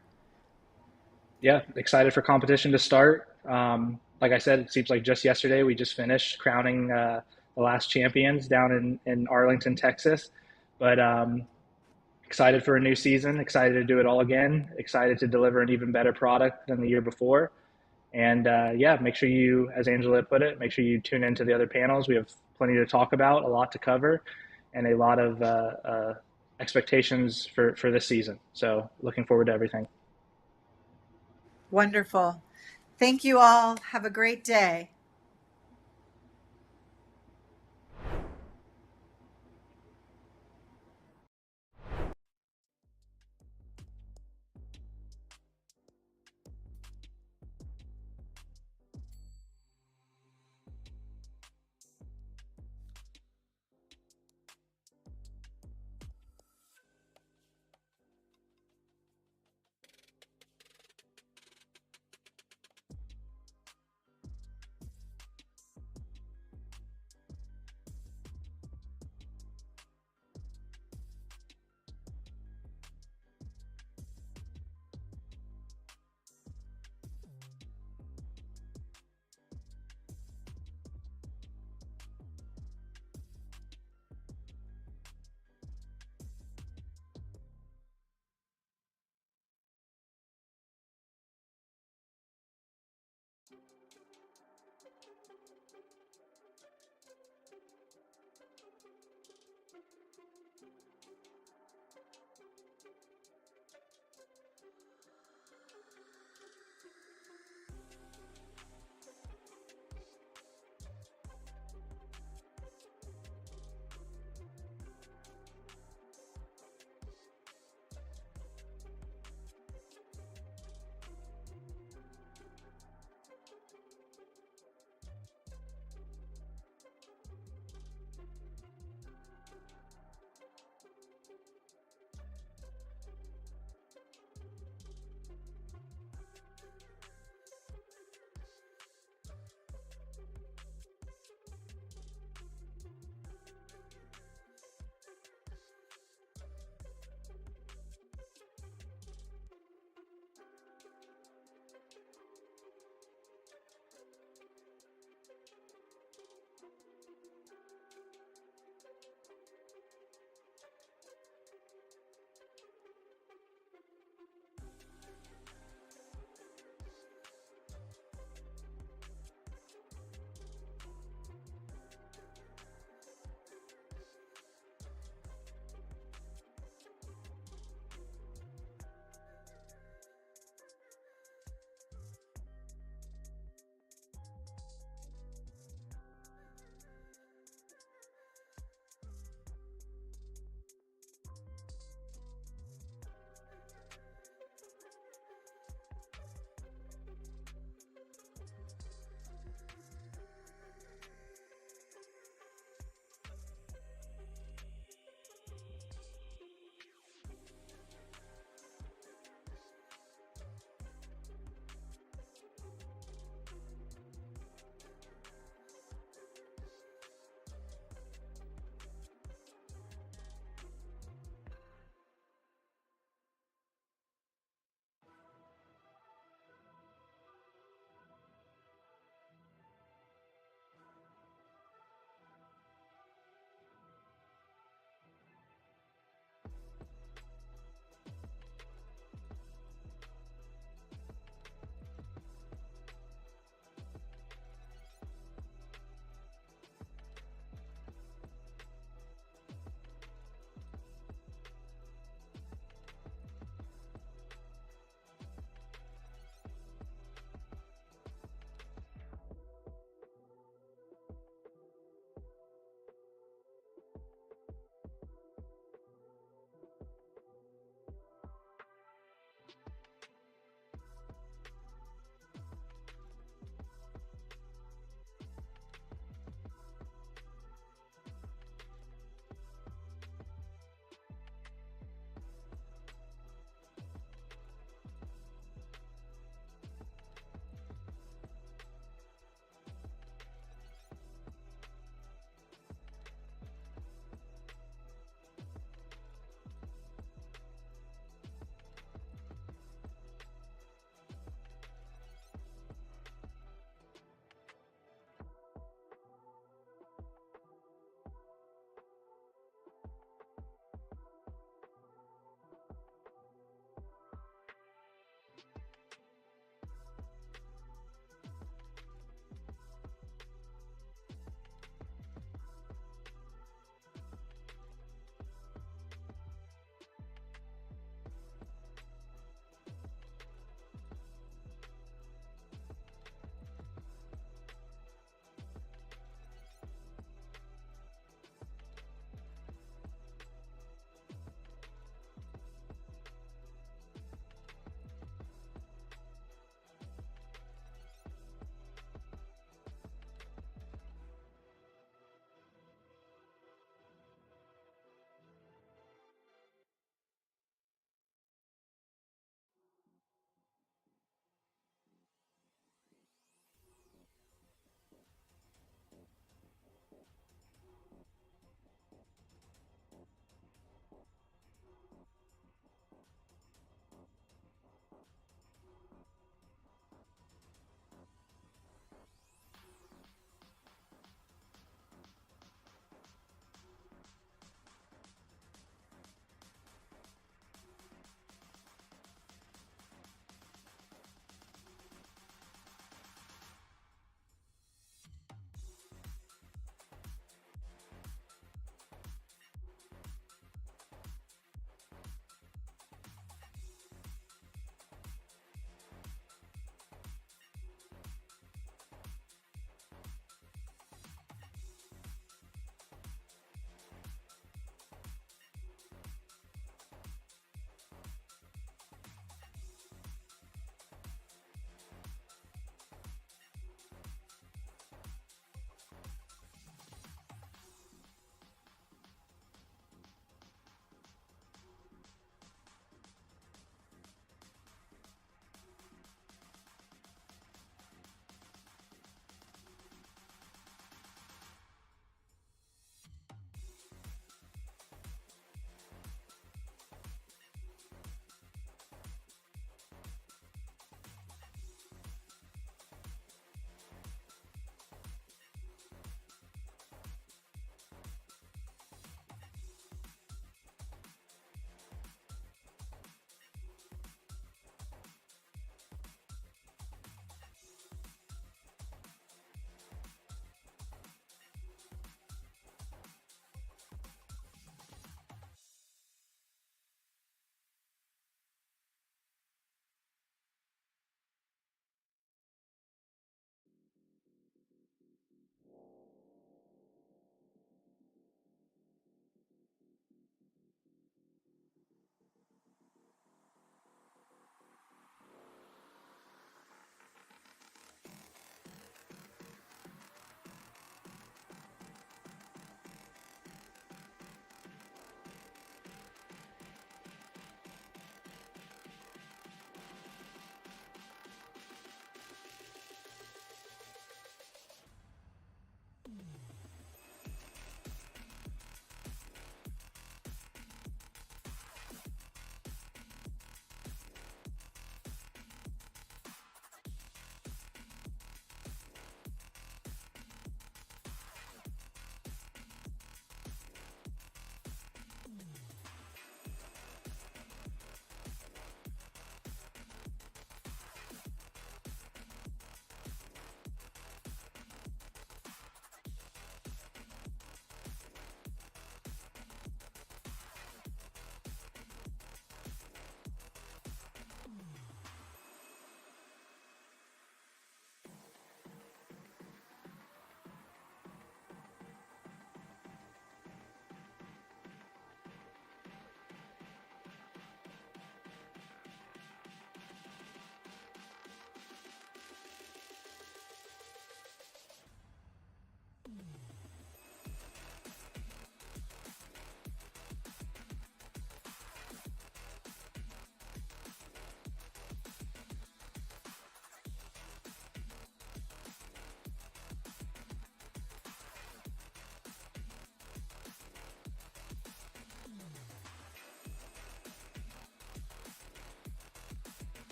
Yeah, excited for competition to start. Like I said, it seems like just yesterday we just finished crowning the last champions down in Arlington, Texas. But excited for a new season, excited to do it all again, excited to deliver an even better product than the year before. And yeah, make sure you, as Angela put it, make sure you tune into the other panels. We have plenty to talk about, a lot to cover, and a lot of expectations for this season. So looking forward to everything. Wonderful. Thank you all. Have a great day.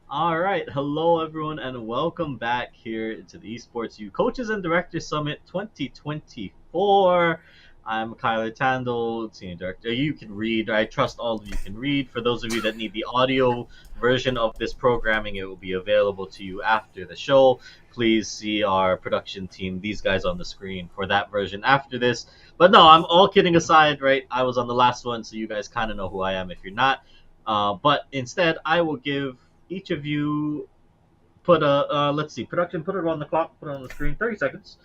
All right, hello everyone, and welcome back here to the EsportsU Coaches and Directors Summit 2024. I'm Kyler Tandel, Senior Director. You can read. I trust all of you can read. For those of you that need the audio version of this programming, it will be available to you after the show. Please see our production team, these guys on the screen, for that version after this. But no, I'm all kidding aside, right? I was on the last one, so you guys kind of know who I am if you're not. But instead, I will give each of you put a let's see, production, put it on the clock, put it on the screen, 30 seconds,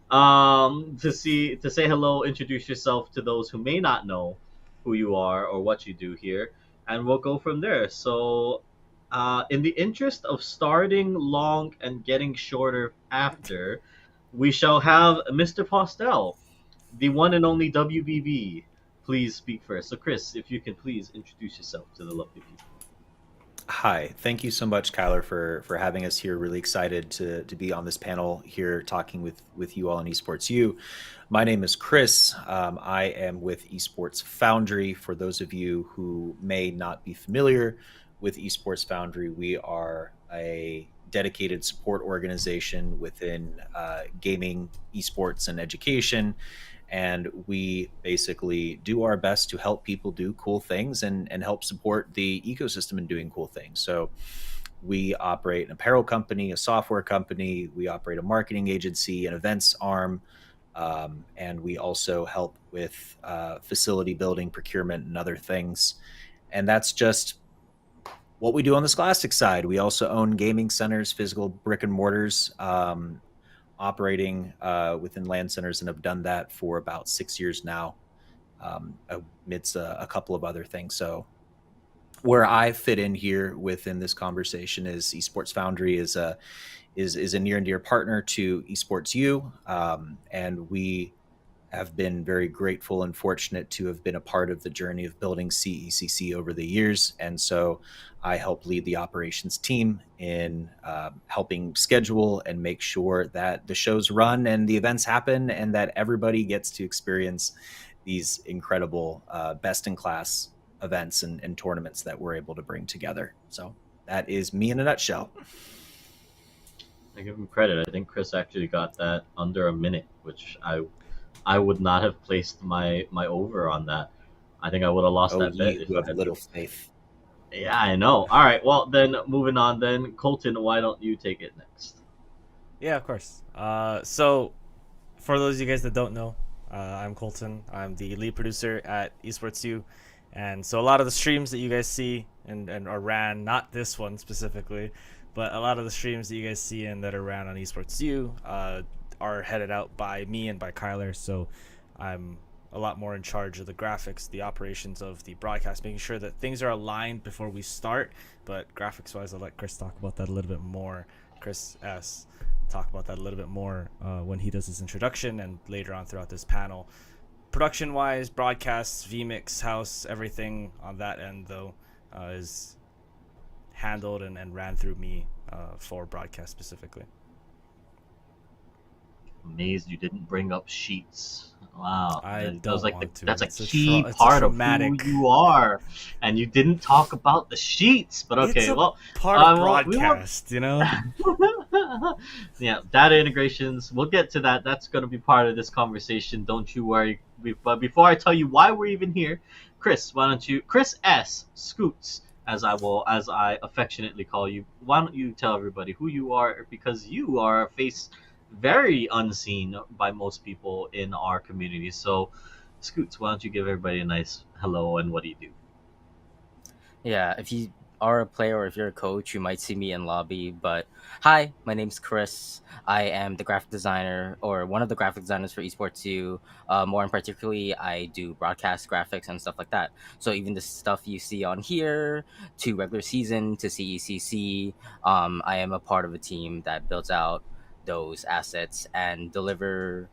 to say hello, introduce yourself to those who may not know who you are or what you do here, and we'll go from there. So in the interest of starting long and getting shorter after, we shall have Mr. Postel, the one and only WBB. Please speak first. So Chris, if you can please introduce yourself to the lovely people. Hi, thank you so much, Kyler, for having us here. Really excited to be on this panel here talking with you all in EsportsU. My name is Chris. I am with Esports Foundry. For those of you who may not be familiar with Esports Foundry, we are a dedicated support organization within gaming, esports, and education. And we basically do our best to help people do cool things and help support the ecosystem in doing cool things. So we operate an apparel company, a software company, we operate a marketing agency, an events arm, and we also help with facility building, procurement, and other things. And that's just what we do on the Scholastic side. We also own gaming centers, physical brick and mortars, operating within land centers, and have done that for about 6 years now, amidst a couple of other things. So where I fit in here within this conversation is Esports Foundry is a near and dear partner to EsportsU, and we have been very grateful and fortunate to have been a part of the journey of building CECC over the years. And so I help lead the operations team in helping schedule and make sure that the shows run and the events happen and that everybody gets to experience these incredible best-in-class events and tournaments that we're able to bring together. So that is me in a nutshell. I give him credit. I think Chris actually got that under a minute, which I would not have placed my over on that. I think I would have lost that bet if You I have had little faith. Yeah, I know. All right, well then, moving on. Then Colton, why don't you take it next? Yeah, of course. So, for those of you guys that don't know, I'm Colton. I'm the lead producer at EsportsU, and so a lot of the streams that you guys see and are ran, not this one specifically, but a lot of the streams that you guys see and that are ran on EsportsU are headed out by me and by Kyler. So I'm a lot more in charge of the graphics, the operations of the broadcast, making sure that things are aligned before we start. But graphics wise, I'll let Chris talk about that a little bit more. Chris S. talk about that a little bit more when he does his introduction and later on throughout this panel. Production wise, broadcasts, vmix, house, everything on that end though is handled and ran through me for broadcast specifically. Amazed you didn't bring up sheets. Wow, I that was don't want to. That's a It's key it's part of traumatic. who you are, and you didn't talk about the sheets. But okay, It's a well, part of well, we won't- broadcast, you know. yeah, data integrations. We'll get to that. That's going to be part of this conversation. Don't you worry. But before I tell you why we're even here, Chris, why don't you, Chris S. Scoots, as I affectionately call you, why don't you tell everybody who you are, because you are a face very unseen by most people in our community. So, Scoots, why don't you give everybody a nice hello and what do you do? Yeah, if you are a player or if you're a coach, you might see me in lobby. But hi, my name's Chris. I am the graphic designer or one of the graphic designers for EsportsU. More in particularly, I do broadcast graphics and stuff like that. So even the stuff you see on here, to regular season, to CECC, I am a part of a team that builds out those assets and deliver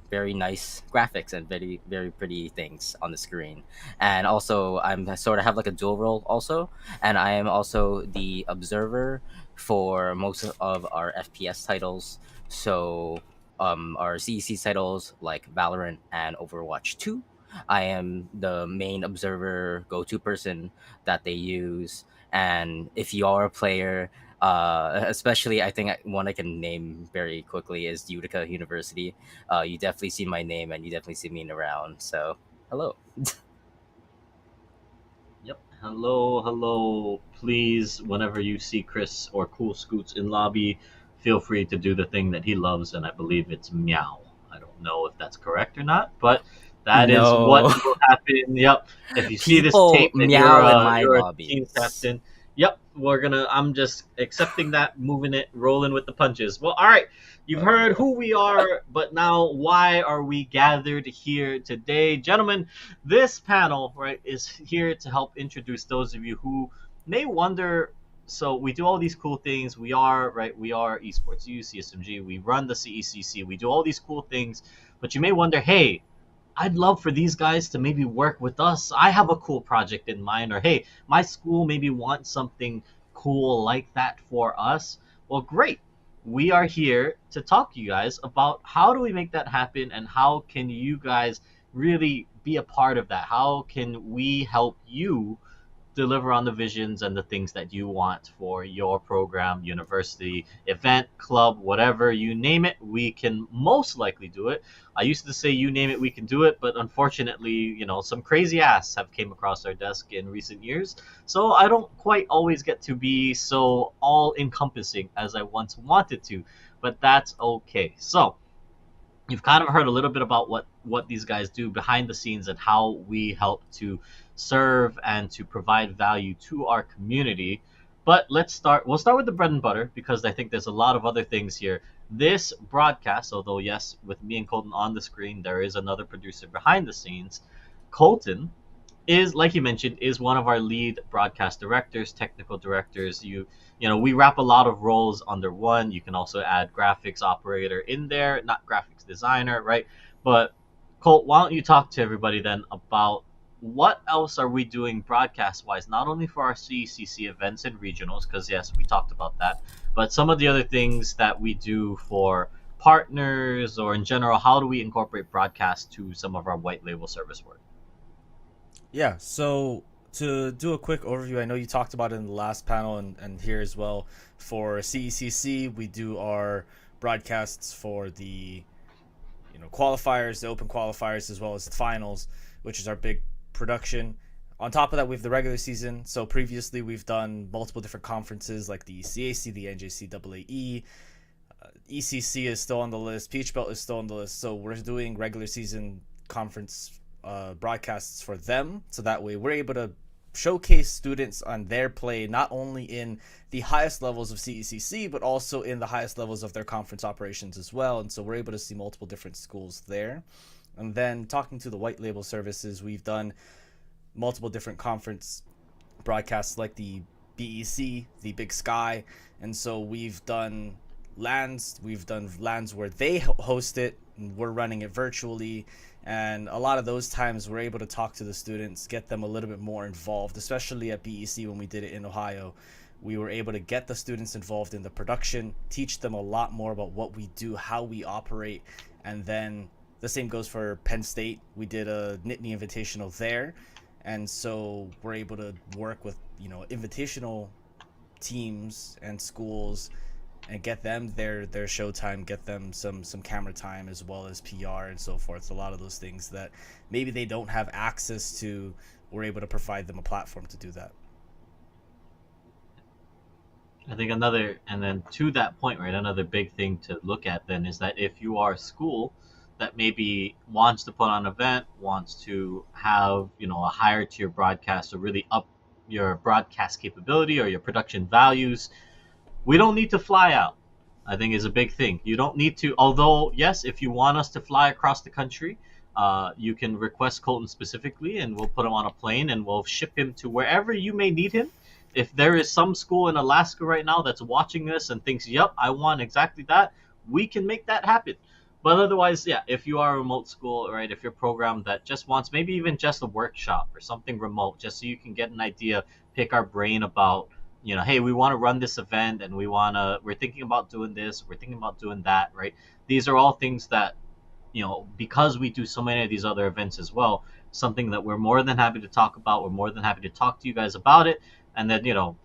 very nice graphics and very very pretty things on the screen. And also I'm sort of have like a dual role also, and I am also the observer for most of our FPS titles. So our CEC titles like Valorant and Overwatch 2, I am the main observer go-to person that they use. And if you are a player, especially I think one I can name very quickly is Utica University. You definitely see my name and you definitely see me around. So hello. Yep. Hello, hello. Please, whenever you see Chris or Cool Scoots in lobby, feel free to do the thing that he loves, and I believe it's meow. I don't know if that's correct or not, but that is what No. will happen. Yep. If you see this People tape and meow in my you're a team lobbies. captain, yep, we're gonna. I'm just accepting that, moving it, rolling with the punches. Well, all right. You've Oh heard no. who we are, but now why are we gathered here today, gentlemen? This panel, right, is here to help introduce those of you who may wonder. So we do all these cool things. We are right. We are EsportsU, CSMG. We run the CECC. We do all these cool things, but you may wonder, hey, I'd love for these guys to maybe work with us. I have a cool project in mind, or hey, my school maybe wants something cool like that for us. Well, great. We are here to talk to you guys about how do we make that happen and how can you guys really be a part of that? How can we help you deliver on the visions and the things that you want for your program, university, event, club, whatever you name it, we can most likely do it. I used to say you name it, we can do it, but unfortunately, some crazy ass have came across our desk in recent years. So I don't quite always get to be so all encompassing as I once wanted to, but that's okay. So you've kind of heard a little bit about what these guys do behind the scenes and how we help to serve and to provide value to our community. But we'll start with the bread and butter because I think there's a lot of other things here. This broadcast, although yes, with me and Colton on the screen, there is another producer behind the scenes. Colton is, like you mentioned, is one of our lead broadcast directors, technical directors. We wrap a lot of roles under one. You can also add graphics operator in there, not graphics designer, right? But Colt, why don't you talk to everybody then about what else are we doing broadcast wise, not only for our CECC events and regionals, because yes, we talked about that, but some of the other things that we do for partners or in general, how do we incorporate broadcast to some of our white label service work? Yeah, so to do a quick overview, I know you talked about it in the last panel and here as well. For CECC, we do our broadcasts for the qualifiers, the open qualifiers, as well as the finals, which is our big production. On top of that, we have the regular season. So previously, we've done multiple different conferences like the ECAC, the NJCAA. ECC is still on the list. Peach Belt is still on the list. So we're doing regular season conference broadcasts for them. So that way we're able to showcase students on their play, not only in the highest levels of CECC, but also in the highest levels of their conference operations as well. And so we're able to see multiple different schools there. And then talking to the white label services, we've done multiple different conference broadcasts like the BEC, the Big Sky. And so we've done lands where they host it, and we're running it virtually. And a lot of those times we're able to talk to the students, get them a little bit more involved, especially at BEC when we did it in Ohio. We were able to get the students involved in the production, teach them a lot more about what we do, how we operate. And then the same goes for Penn State. We did a Nittany Invitational there. And so we're able to work with, invitational teams and schools and get them their showtime, get them some camera time as well as PR and so forth. A lot of those things that maybe they don't have access to, we're able to provide them a platform to do that. I think and then to that point, right, another big thing to look at then is that if you are a school that maybe wants to put on an event, wants to have, a higher tier broadcast or really up your broadcast capability or your production values, we don't need to fly out. I think is a big thing. You don't need to, although yes, if you want us to fly across the country, you can request Colton specifically, and we'll put him on a plane and we'll ship him to wherever you may need him. If there is some school in Alaska right now that's watching this and thinks, "Yep, I want exactly that," we can make that happen. But otherwise, yeah, if you are a remote school, right, if you're a program that just wants maybe even just a workshop or something remote, just so you can get an idea, pick our brain about, hey, we want to run this event and we're thinking about doing this, we're thinking about doing that, right? These are all things that, because we do so many of these other events as well, something that we're more than happy to talk about. We're more than happy to talk to you guys about it. And then,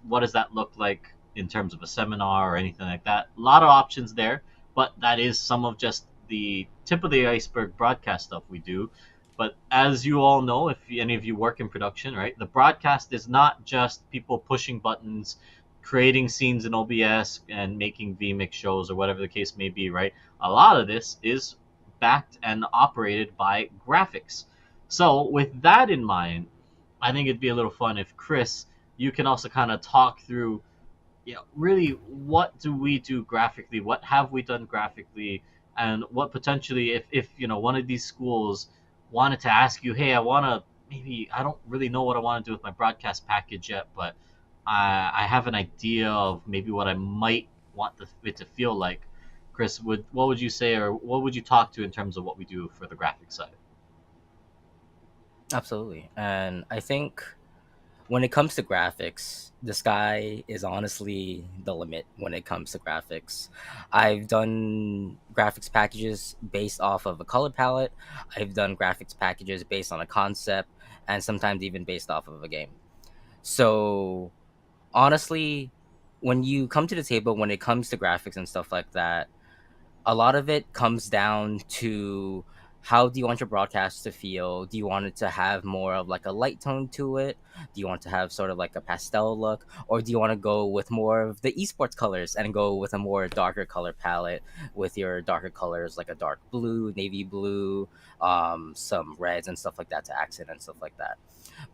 what does that look like in terms of a seminar or anything like that? A lot of options there, but that is some of just the tip of the iceberg broadcast stuff we do. But as you all know, if any of you work in production, right, the broadcast is not just people pushing buttons, creating scenes in OBS, and making VMix shows or whatever the case may be, right? A lot of this is backed and operated by graphics. So, with that in mind, I think it'd be a little fun if Chris, you can also kind of talk through, really what do we do graphically? What have we done graphically? And what potentially, if one of these schools wanted to ask you, hey, I don't really know what I want to do with my broadcast package yet, but I have an idea of maybe what I might want it to feel like. Chris, what would you say, or what would you talk to in terms of what we do for the graphic side? Absolutely. And I think when it comes to graphics, the sky is honestly the limit when it comes to graphics. I've done graphics packages based off of a color palette. I've done graphics packages based on a concept, and sometimes even based off of a game. So honestly, when you come to the table, when it comes to graphics and stuff like that, a lot of it comes down to how do you want your broadcast to feel? Do you want it to have more of like a light tone to it? Do you want to have sort of like a pastel look? Or do you want to go with more of the esports colors and go with a more darker color palette with your darker colors like a dark blue, navy blue, some reds and stuff like that to accent and stuff like that.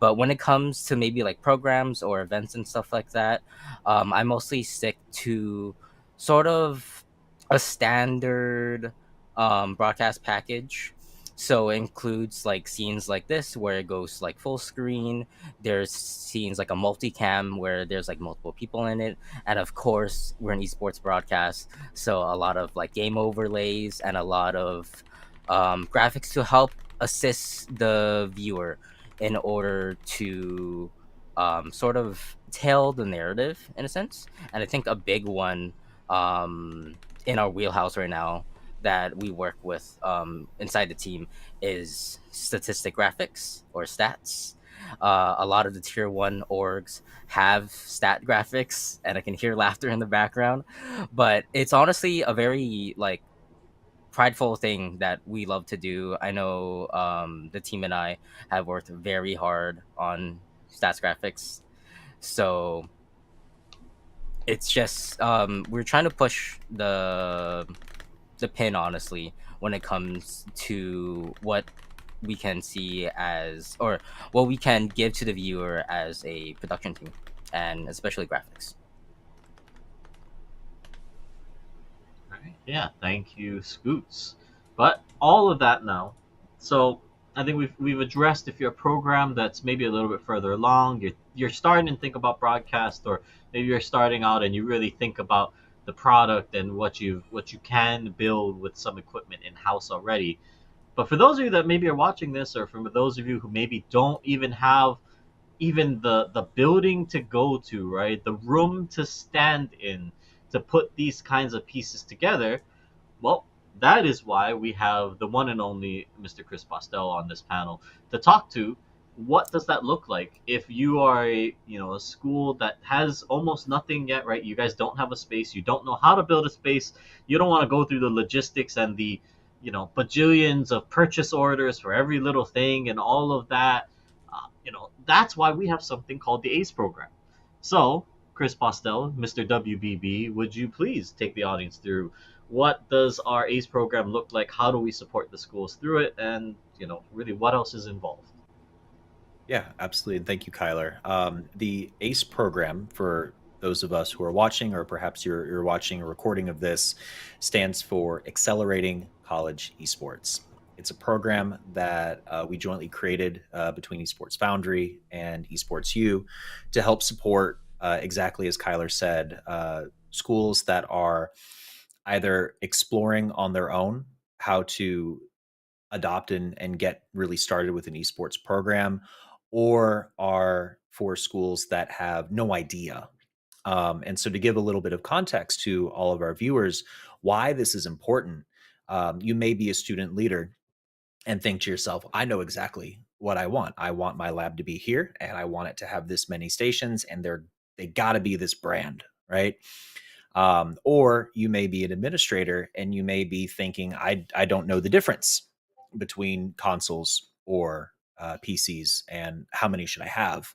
But when it comes to maybe like programs or events and stuff like that, I mostly stick to sort of a standard broadcast package. So it includes like scenes like this where it goes like full screen. There's scenes like a multicam where there's like multiple people in it. And of course, we're an esports broadcast. So a lot of like game overlays and a lot of graphics to help assist the viewer in order to sort of tell the narrative in a sense. And I think a big one in our wheelhouse right now that we work with inside the team is statistic graphics or stats. A lot of the tier one orgs have stat graphics, and I can hear laughter in the background. But it's honestly a very like prideful thing that we love to do. I know the team and I have worked very hard on stats graphics, so it's just we're trying to push the pin honestly when it comes to what we can see as or what we can give to the viewer as a production team and especially graphics. Right. Yeah, thank you, Scoots. But all of that now. So I think we've addressed if you're a program that's maybe a little bit further along, you're starting to think about broadcast, or maybe you're starting out and you really think about the product and what you can build with some equipment in house already. But for those of you that maybe are watching this, or for those of you who maybe don't even have even the building to go to, right? The room to stand in to put these kinds of pieces together. Well, that is why we have the one and only Mr. Chris Postel on this panel to talk to. What does that look like if you are a school that has almost nothing yet, right? You guys don't have a space, you don't know how to build a space, you don't want to go through the logistics and the bajillions of purchase orders for every little thing and all of that. That's why we have something called the ACE program. So, Chris Postel, Mr. WBB, would you please take the audience through what does our ACE program look like? How do we support the schools through it? And, really what else is involved? Yeah, absolutely. And thank you, Kyler. The ACE program, for those of us who are watching, or perhaps you're watching a recording of this, stands for Accelerating College Esports. It's a program that we jointly created between Esports Foundry and EsportsU to help support, exactly as Kyler said, schools that are either exploring on their own how to adopt and get really started with an esports program, or are for schools that have no idea. And so, to give a little bit of context to all of our viewers, why this is important, You may be a student leader and think to yourself, I know exactly what I want. I want my lab to be here and I want it to have this many stations and they got to be this brand, right? Or you may be an administrator and you may be thinking, I don't know the difference between consoles or PCs and how many should I have?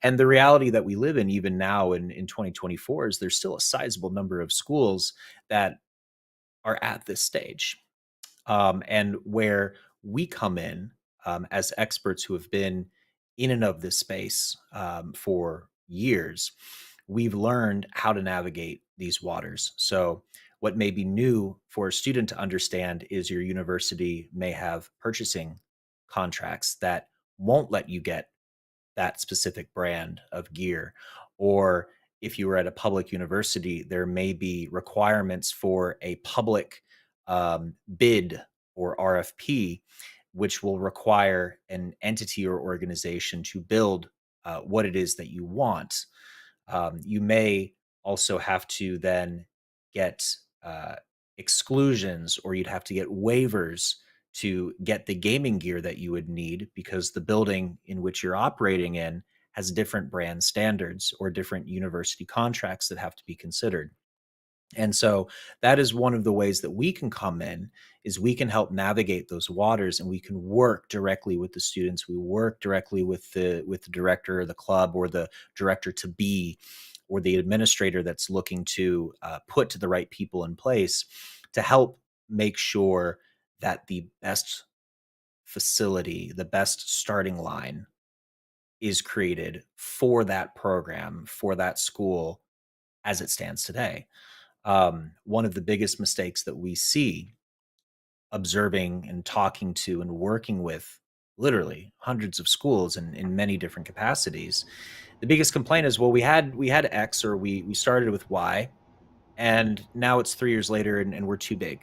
And the reality that we live in, even now in 2024, is there's still a sizable number of schools that are at this stage. And where we come in as experts who have been in and of this space for years, we've learned how to navigate these waters. So, what may be new for a student to understand is your university may have purchasing contracts that won't let you get that specific brand of gear. Or if you were at a public university, there may be requirements for a public bid or RFP, which will require an entity or organization to build what it is that you want. You may also have to then get uh, exclusions, or you'd have to get waivers to get the gaming gear that you would need because the building in which you're operating in has different brand standards or different university contracts that have to be considered. And so that is one of the ways that we can come in is we can help navigate those waters, and we can work directly with the students. We work directly with the director of the club or the director to be or the administrator that's looking to put to the right people in place to help make sure that the best facility, the best starting line is created for that program, for that school as it stands today. One of the biggest mistakes that we see observing and talking to and working with literally hundreds of schools in many different capacities, the biggest complaint is, well, we had X, or we started with Y, and now it's 3 years later and we're too big.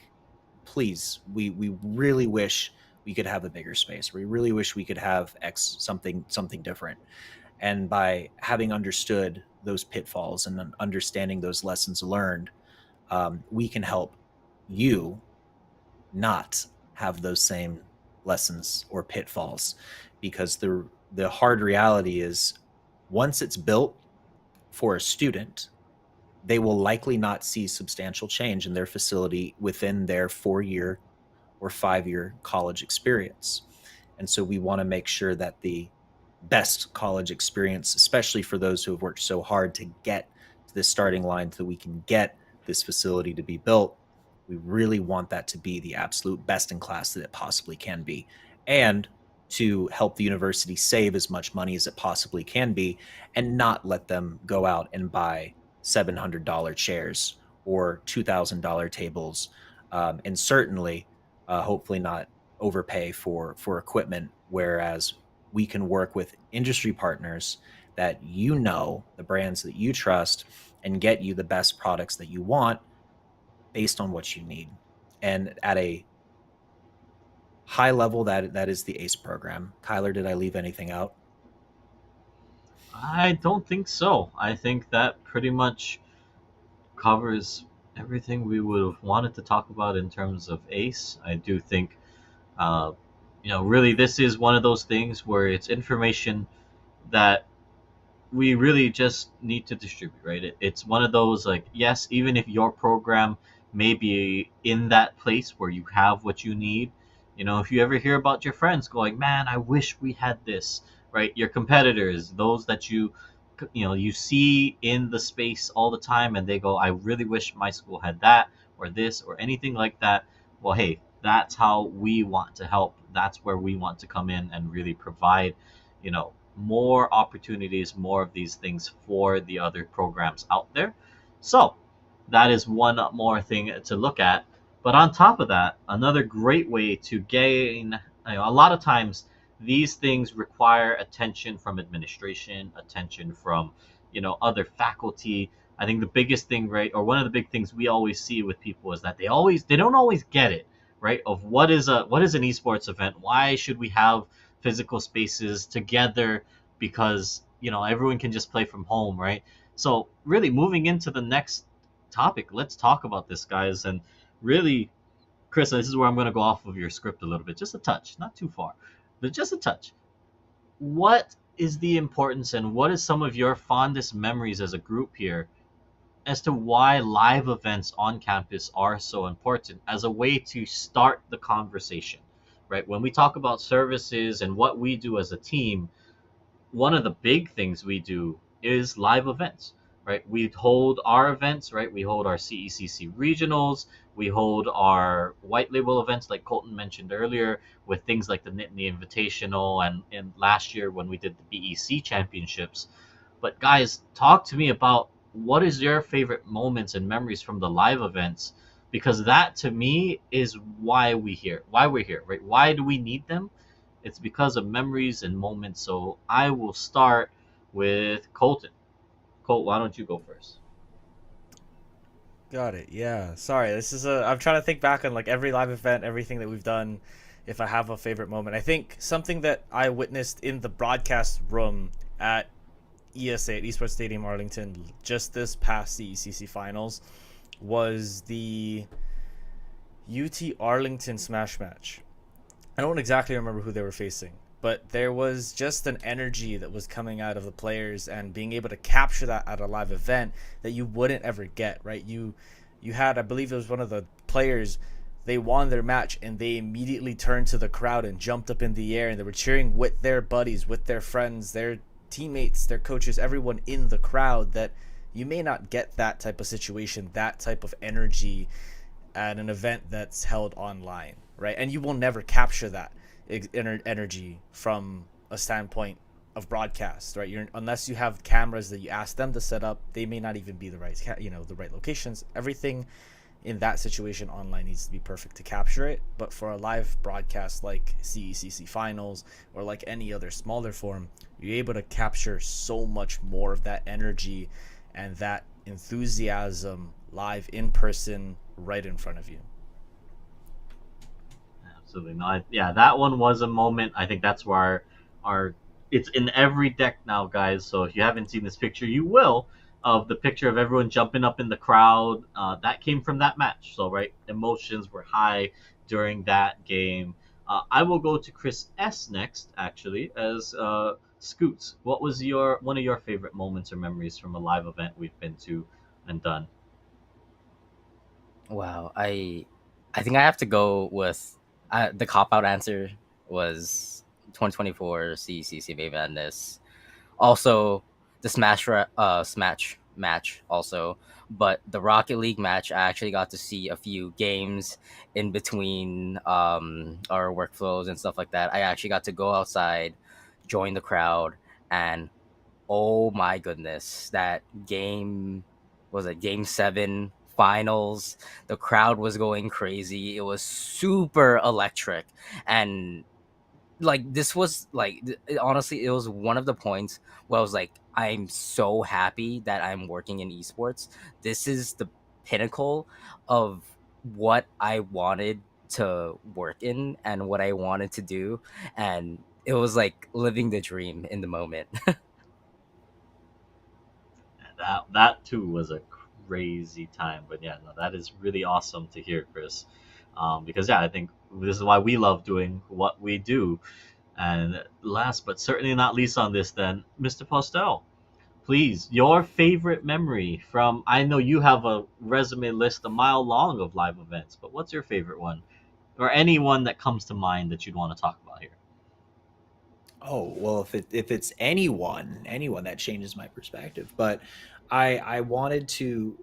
Please, we really wish we could have a bigger space. We really wish we could have X, something different. And by having understood those pitfalls and understanding those lessons learned, we can help you not have those same lessons or pitfalls, because the hard reality is once it's built for a student, they will likely not see substantial change in their facility within their 4-year or 5-year college experience. And so we want to make sure that the best college experience, especially for those who have worked so hard to get to this starting line so we can get this facility to be built, we really want that to be the absolute best in class that it possibly can be. And to help the university save as much money as it possibly can be and not let them go out and buy $700 chairs or $2,000 tables, and certainly, hopefully, not overpay for equipment. Whereas we can work with industry partners that the brands that you trust, and get you the best products that you want based on what you need. And at a high level, that is the ACE program. Kyler, did I leave anything out? I don't think so. I think that pretty much covers everything we would have wanted to talk about in terms of ACE. I do think, uh, really, this is one of those things where it's information that we really just need to distribute, right? It's one of those, like, yes, even if your program may be in that place where you have what you need, if you ever hear about your friends going, man, I wish we had this, right? Your competitors, those that you see in the space all the time, and they go, I really wish my school had that or this or anything like that. Well, hey, that's how we want to help. That's where we want to come in and really provide, more opportunities, more of these things for the other programs out there. So that is one more thing to look at. But on top of that, another great way to gain, a lot of times these things require attention from administration, attention from, other faculty. I think the biggest thing, right, or one of the big things we always see with people is that they don't always get it, right, of what is an esports event. Why should we have physical spaces together? Because everyone can just play from home, right? So really moving into the next topic, let's talk about this, guys, and really Chris, this is where I'm going to go off of your script a little bit, just a touch, not too far, but just a touch. What is the importance and what is some of your fondest memories as a group here as to why live events on campus are so important as a way to start the conversation, right? When we talk about services and what we do as a team, one of the big things we do is live events, right? We hold our events, right? We hold our CECC regionals. We hold our white label events, like Colton mentioned earlier, with things like the Nittany Invitational and last year when we did the BEC championships. But guys, talk to me about what is your favorite moments and memories from the live events, because that to me is why we're here, right? Why do we need them? It's because of memories and moments. So I will start with Colton. Colt, why don't you go first? Got it. Yeah. Sorry. This is a. I'm trying to think back on like every live event, everything that we've done. If I have a favorite moment, I think something that I witnessed in the broadcast room at ESA at Esports Stadium Arlington just this past CECC finals was the UT Arlington Smash match. I don't exactly remember who they were facing, but there was just an energy that was coming out of the players and being able to capture that at a live event that you wouldn't ever get, right? You had, I believe it was one of the players, they won their match and they immediately turned to the crowd and jumped up in the air and they were cheering with their buddies, with their friends, their teammates, their coaches, everyone in the crowd. That you may not get that type of situation, that type of energy at an event that's held online, right? And you will never capture that energy from a standpoint of broadcast, right? Unless you have cameras that you ask them to set up, they may not even be the right, the right locations. Everything in that situation online needs to be perfect to capture it. But for a live broadcast like CECC finals or like any other smaller form, you're able to capture so much more of that energy and that enthusiasm live in person right in front of you. Absolutely not. Yeah, that one was a moment. I think that's where our it's in every deck now, guys. So if you haven't seen this picture, you will, of the picture of everyone jumping up in the crowd. That came from that match. So right, emotions were high during that game. I will go to Chris S next, actually, as Scoots. What was your one of your favorite moments or memories from a live event we've been to and done? Wow, I think I have to go with the cop out answer was 2024 CCC May Madness. Also, the Smash match also, but the Rocket League match I actually got to see a few games in between our workflows and stuff like that. I actually got to go outside, join the crowd, and oh my goodness, that game was it game 7 finals. The crowd was going crazy. It was super electric, and like this was like honestly it was one of the points where I was like, I'm so happy that I'm working in esports. This is the pinnacle of what I wanted to work in and what I wanted to do, and it was like living the dream in the moment. That too was a crazy time. But yeah, no, that is really awesome to hear, Chris. Because yeah, I think this is why we love doing what we do. And last but certainly not least on this, then, Mr. Postel, please, your favorite memory from. I know you have a resume list a mile long of live events, but what's your favorite one, or anyone that comes to mind that you'd want to talk about here? Oh, well, if it's anyone that changes my perspective. But I wanted to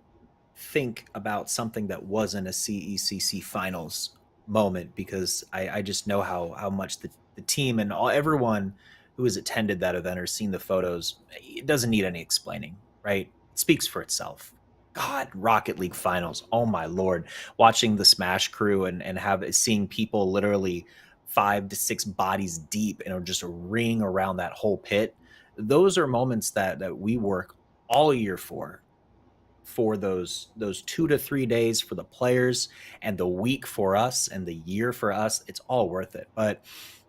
think about something that wasn't a CECC finals moment, because I just know how much the team and everyone who has attended that event or seen the photos, it doesn't need any explaining, right? It speaks for itself. God, Rocket League finals. Oh my lord. Watching the Smash crew and have seeing people literally 5 to 6 bodies deep and just a ring around that whole pit. Those are moments that we work all year for those 2 to 3 days for the players and the week for us and the year for us. It's all worth it. But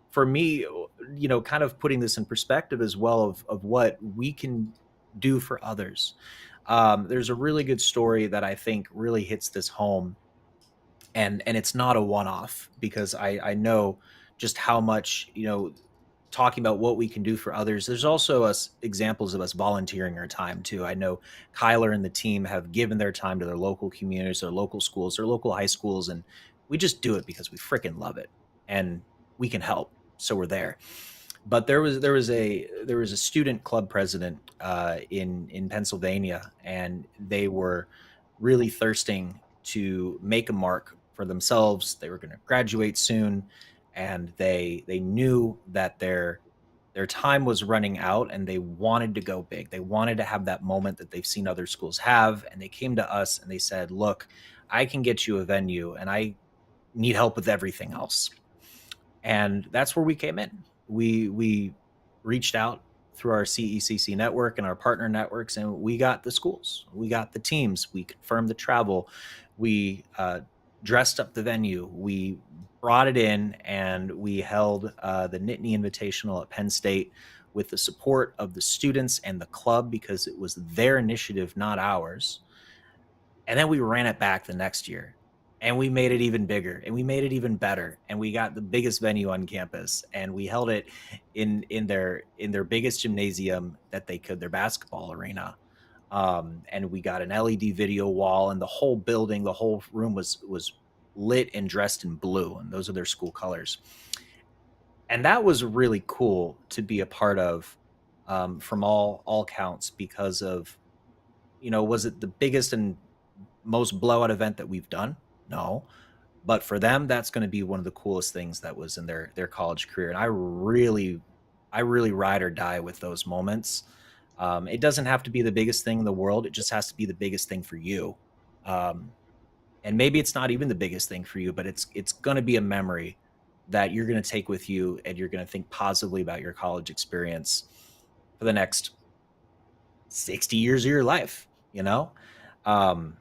for me, kind of putting this in perspective as well of what we can do for others. There's a really good story that I think really hits this home. and it's not a one-off, because I know just how much, talking about what we can do for others. There's also us examples of us volunteering our time too. I know Kyler and the team have given their time to their local communities, their local schools, their local high schools, and we just do it because we freaking love it, and we can help, so we're there. But there was a student club president in Pennsylvania, and they were really thirsting to make a mark for themselves. They were going to graduate soon, and they knew that their time was running out, and they wanted to go big. They wanted to have that moment that they've seen other schools have, and they came to us and they said, "Look, I can get you a venue, and I need help with everything else." And that's where we came in. We reached out through our CECC network and our partner networks, and we got the schools, we got the teams, we confirmed the travel, we dressed up the venue, we brought it in, and we held the Nittany Invitational at Penn State with the support of the students and the club, because it was their initiative, not ours. And then we ran it back the next year, and we made it even bigger, and we made it even better, and we got the biggest venue on campus, and we held it in their biggest gymnasium that they could, their basketball arena. And we got an LED video wall, and the whole building, the whole room was lit and dressed in blue, and those are their school colors. And that was really cool to be a part of, from all counts, because of, was it the biggest and most blowout event that we've done? No. But for them, that's going to be one of the coolest things that was in their college career. And I really ride or die with those moments. It doesn't have to be the biggest thing in the world. It just has to be the biggest thing for you. And maybe it's not even the biggest thing for you, but it's going to be a memory that you're going to take with you, and you're going to think positively about your college experience for the next 60 years of your life, you know? Um,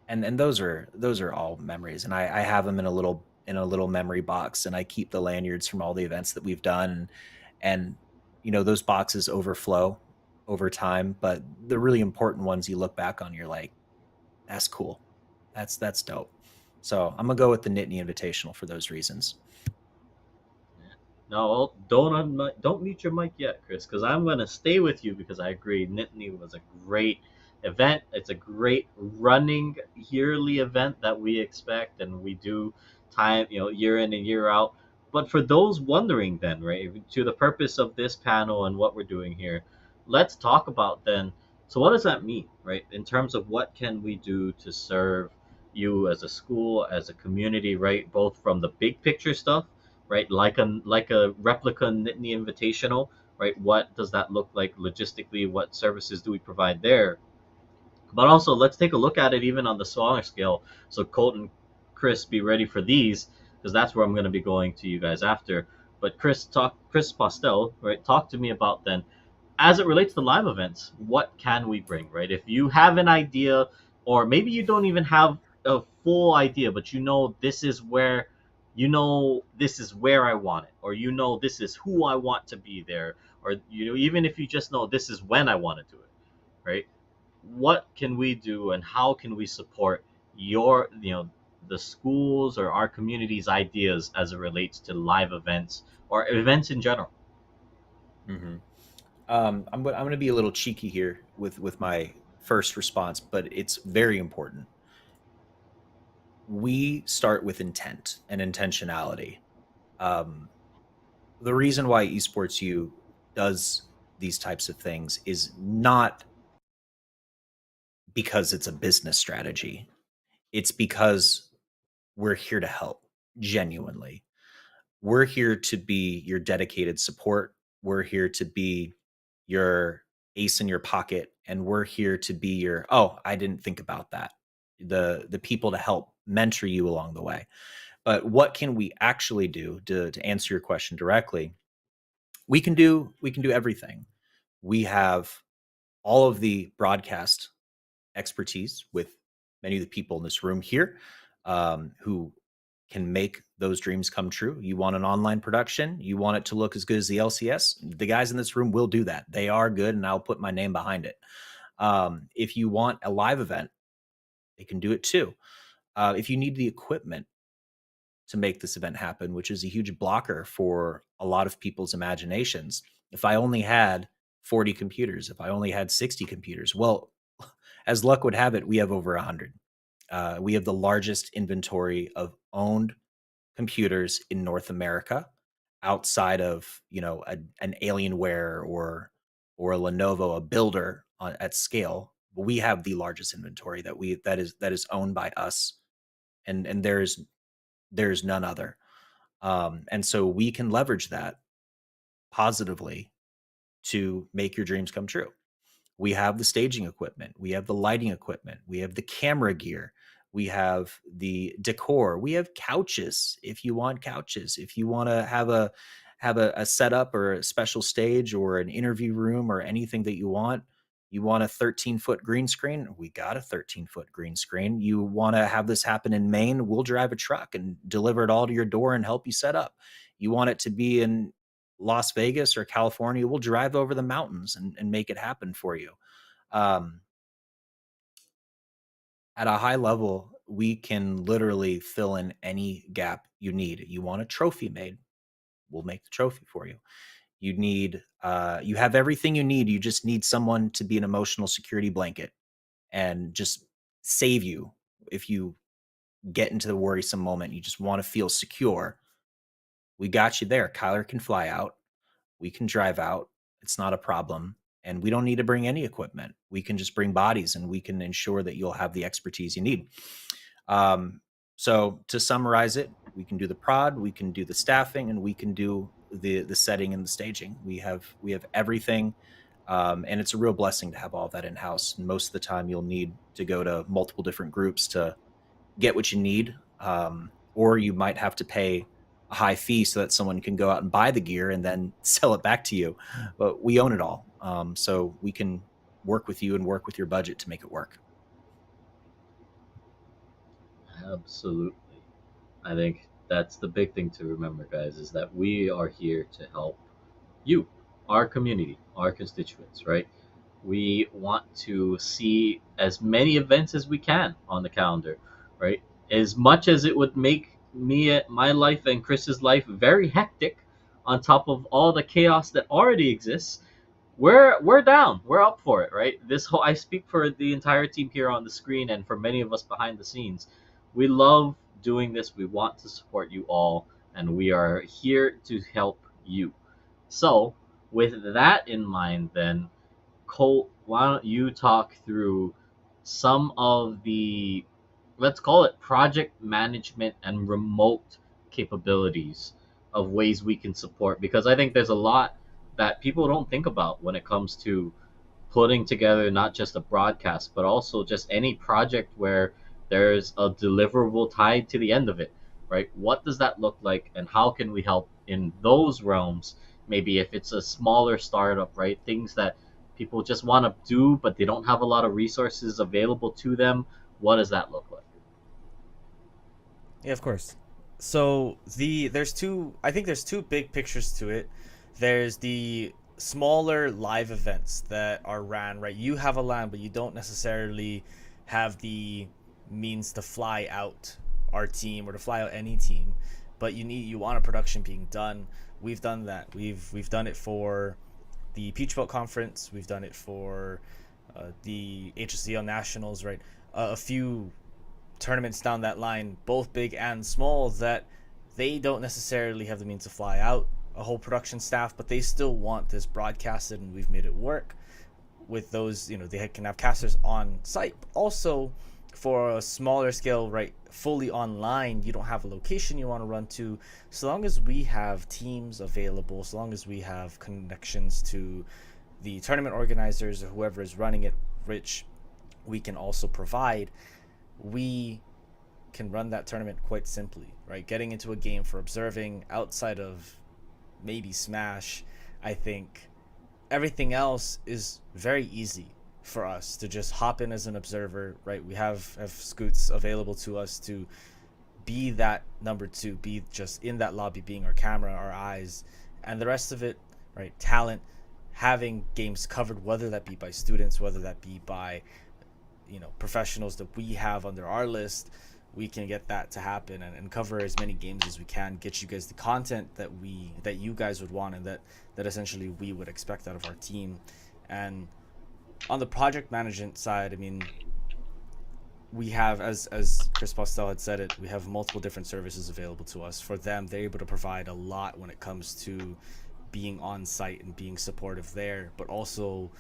and those are all memories, and I have them in a little memory box, and I keep the lanyards from all the events that we've done, and those boxes overflow over time, but the really important ones you look back on, you're like, that's cool, that's dope. So I'm gonna go with the Nittany Invitational for those reasons. No, don't mute your mic yet, Chris, because I'm gonna stay with you because I agree. Nittany was a great event. It's a great running yearly event that we expect, and we do time, year in and year out. But for those wondering, then, right, to the purpose of this panel and what we're doing here, let's talk about then. So, what does that mean, right, in terms of what can we do to serve you as a school, as a community, right, both from the big picture stuff, right? Like a replica Nittany Invitational, right? What does that look like logistically? What services do we provide there? But also, let's take a look at it even on the smaller scale. So, Colton, Chris, be ready for these because that's where I'm going to be going to you guys after. But Chris Postel, right? Talk to me about then, as it relates to live events, what can we bring, right? If you have an idea, or maybe you don't even have a full idea, but this is where I want it, or this is who I want to be there, or even if you just know this is when I want to do it, right? What can we do, and how can we support your, the schools or our community's ideas as it relates to live events or events in general? Hmm. I'm going to be a little cheeky here with my first response, but it's very important. We start with intent and intentionality. Um, the reason why EsportsU does these types of things is not because it's a business strategy. It's because we're here to help, genuinely. We're here to be your dedicated support. We're here to be your ace in your pocket, and we're here to be your, oh, I didn't think about that. The people to help mentor you along the way. But what can we actually do to answer your question directly? We can do everything. We have all of the broadcast expertise with many of the people in this room here, who can make those dreams come true. You want an online production, you want it to look as good as the LCS, the guys in this room will do that. They are good, and I'll put my name behind it. If you want a live event, they can do it too. if you need the equipment to make this event happen, which is a huge blocker for a lot of people's imaginations. If I only had 40 computers, if I only had 60 computers, well, as luck would have it, we have over 100. We have the largest inventory of owned computers in North America, outside of an Alienware or a Lenovo, a builder at scale. We have the largest inventory that is owned by us, and there's none other. And so we can leverage that positively to make your dreams come true. We have the staging equipment, we have the lighting equipment, we have the camera gear, we have the decor, we have couches. If you want couches, if you want to have a setup or a special stage or an interview room or anything that you want a 13-foot green screen, we got a 13-foot green screen. You want to have this happen in Maine, we'll drive a truck and deliver it all to your door and help you set up. You want it to be in Las Vegas or California, we'll drive over the mountains and make it happen for you. Um, at a high level, we can literally fill in any gap you need. You want a trophy made, we'll make the trophy for you. You have everything you need. You just need someone to be an emotional security blanket and just save you if you get into the worrisome moment. You just want to feel secure. We got you there. Kyler can fly out. We can drive out. It's not a problem. And we don't need to bring any equipment. We can just bring bodies, and we can ensure that you'll have the expertise you need. So to summarize it, we can do the prod, we can do the staffing, and we can do the setting and the staging. We have everything. And it's a real blessing to have all that in-house. And most of the time you'll need to go to multiple different groups to get what you need. Or you might have to pay a high fee so that someone can go out and buy the gear and then sell it back to you. But we own it all. So we can work with you and work with your budget to make it work. Absolutely. I think that's the big thing to remember, guys, is that we are here to help you, our community, our constituents, right? We want to see as many events as we can on the calendar, right? As much as it would make my life and Chris's life very hectic, on top of all the chaos that already exists, we're down. We're up for it, right? This whole I speak for the entire team here on the screen and for many of us behind the scenes. We love doing this. We want to support you all, and we are here to help you. So, with that in mind, then, Colt, why don't you talk through some of the, let's call it project management and remote capabilities of ways we can support? Because I think there's a lot that people don't think about when it comes to putting together not just a broadcast, but also just any project where there's a deliverable tied to the end of it, right? What does that look like, and how can we help in those realms? Maybe if it's a smaller startup, right? Things that people just want to do, but they don't have a lot of resources available to them. What does that look like? Yeah, of course. So there's two. I think there's two big pictures to it. There's the smaller live events that are ran, right. You have a LAN, but you don't necessarily have the means to fly out our team or to fly out any team, but you want a production being done. We've done that. We've done it for the Peach Belt Conference. We've done it for the HSCL Nationals, right. A few tournaments down that line, both big and small, that they don't necessarily have the means to fly out a whole production staff, but they still want this broadcasted, and we've made it work with those. They can have casters on site. Also, for a smaller scale, right, fully online, you don't have a location you want to run to. So long as we have teams available, so long as we have connections to the tournament organizers or whoever is running it, which we can also provide, we can run that tournament quite simply, right? Getting into a game for observing, outside of maybe Smash, I think everything else is very easy for us to just hop in as an observer, right? We have scoots available to us to be that number two, be just in that lobby, being our camera, our eyes, and the rest of it, right? Talent, having games covered, whether that be by students, whether that be by professionals that we have under our list. we can get that to happen and cover as many games as we can, get you guys the content that you guys would want and that essentially we would expect out of our team. And on the project management side, I mean, we have, as Chris Postel had said it, we have multiple different services available to us. For them, they're able to provide a lot when it comes to being on site and being supportive there, but also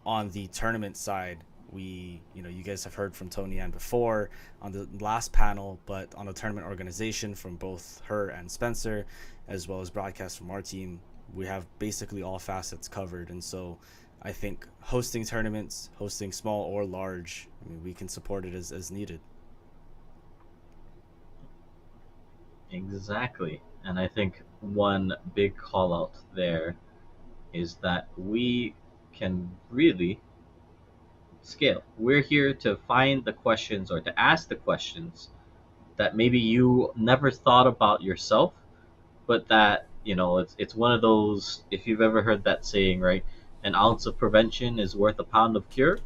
on the tournament side, you guys have heard from Tony Ann before on the last panel, but on the tournament organization from both her and Spencer, as well as broadcast from our team, we have basically all facets covered. And so I think hosting tournaments, hosting small or large, I mean, we can support it as needed. Exactly. And I think one big call out there is that we can really scale. We're here to find the questions or to ask the questions that maybe you never thought about yourself, but that it's one of those. If you've ever heard that saying, right, an ounce of prevention is worth a pound of cure.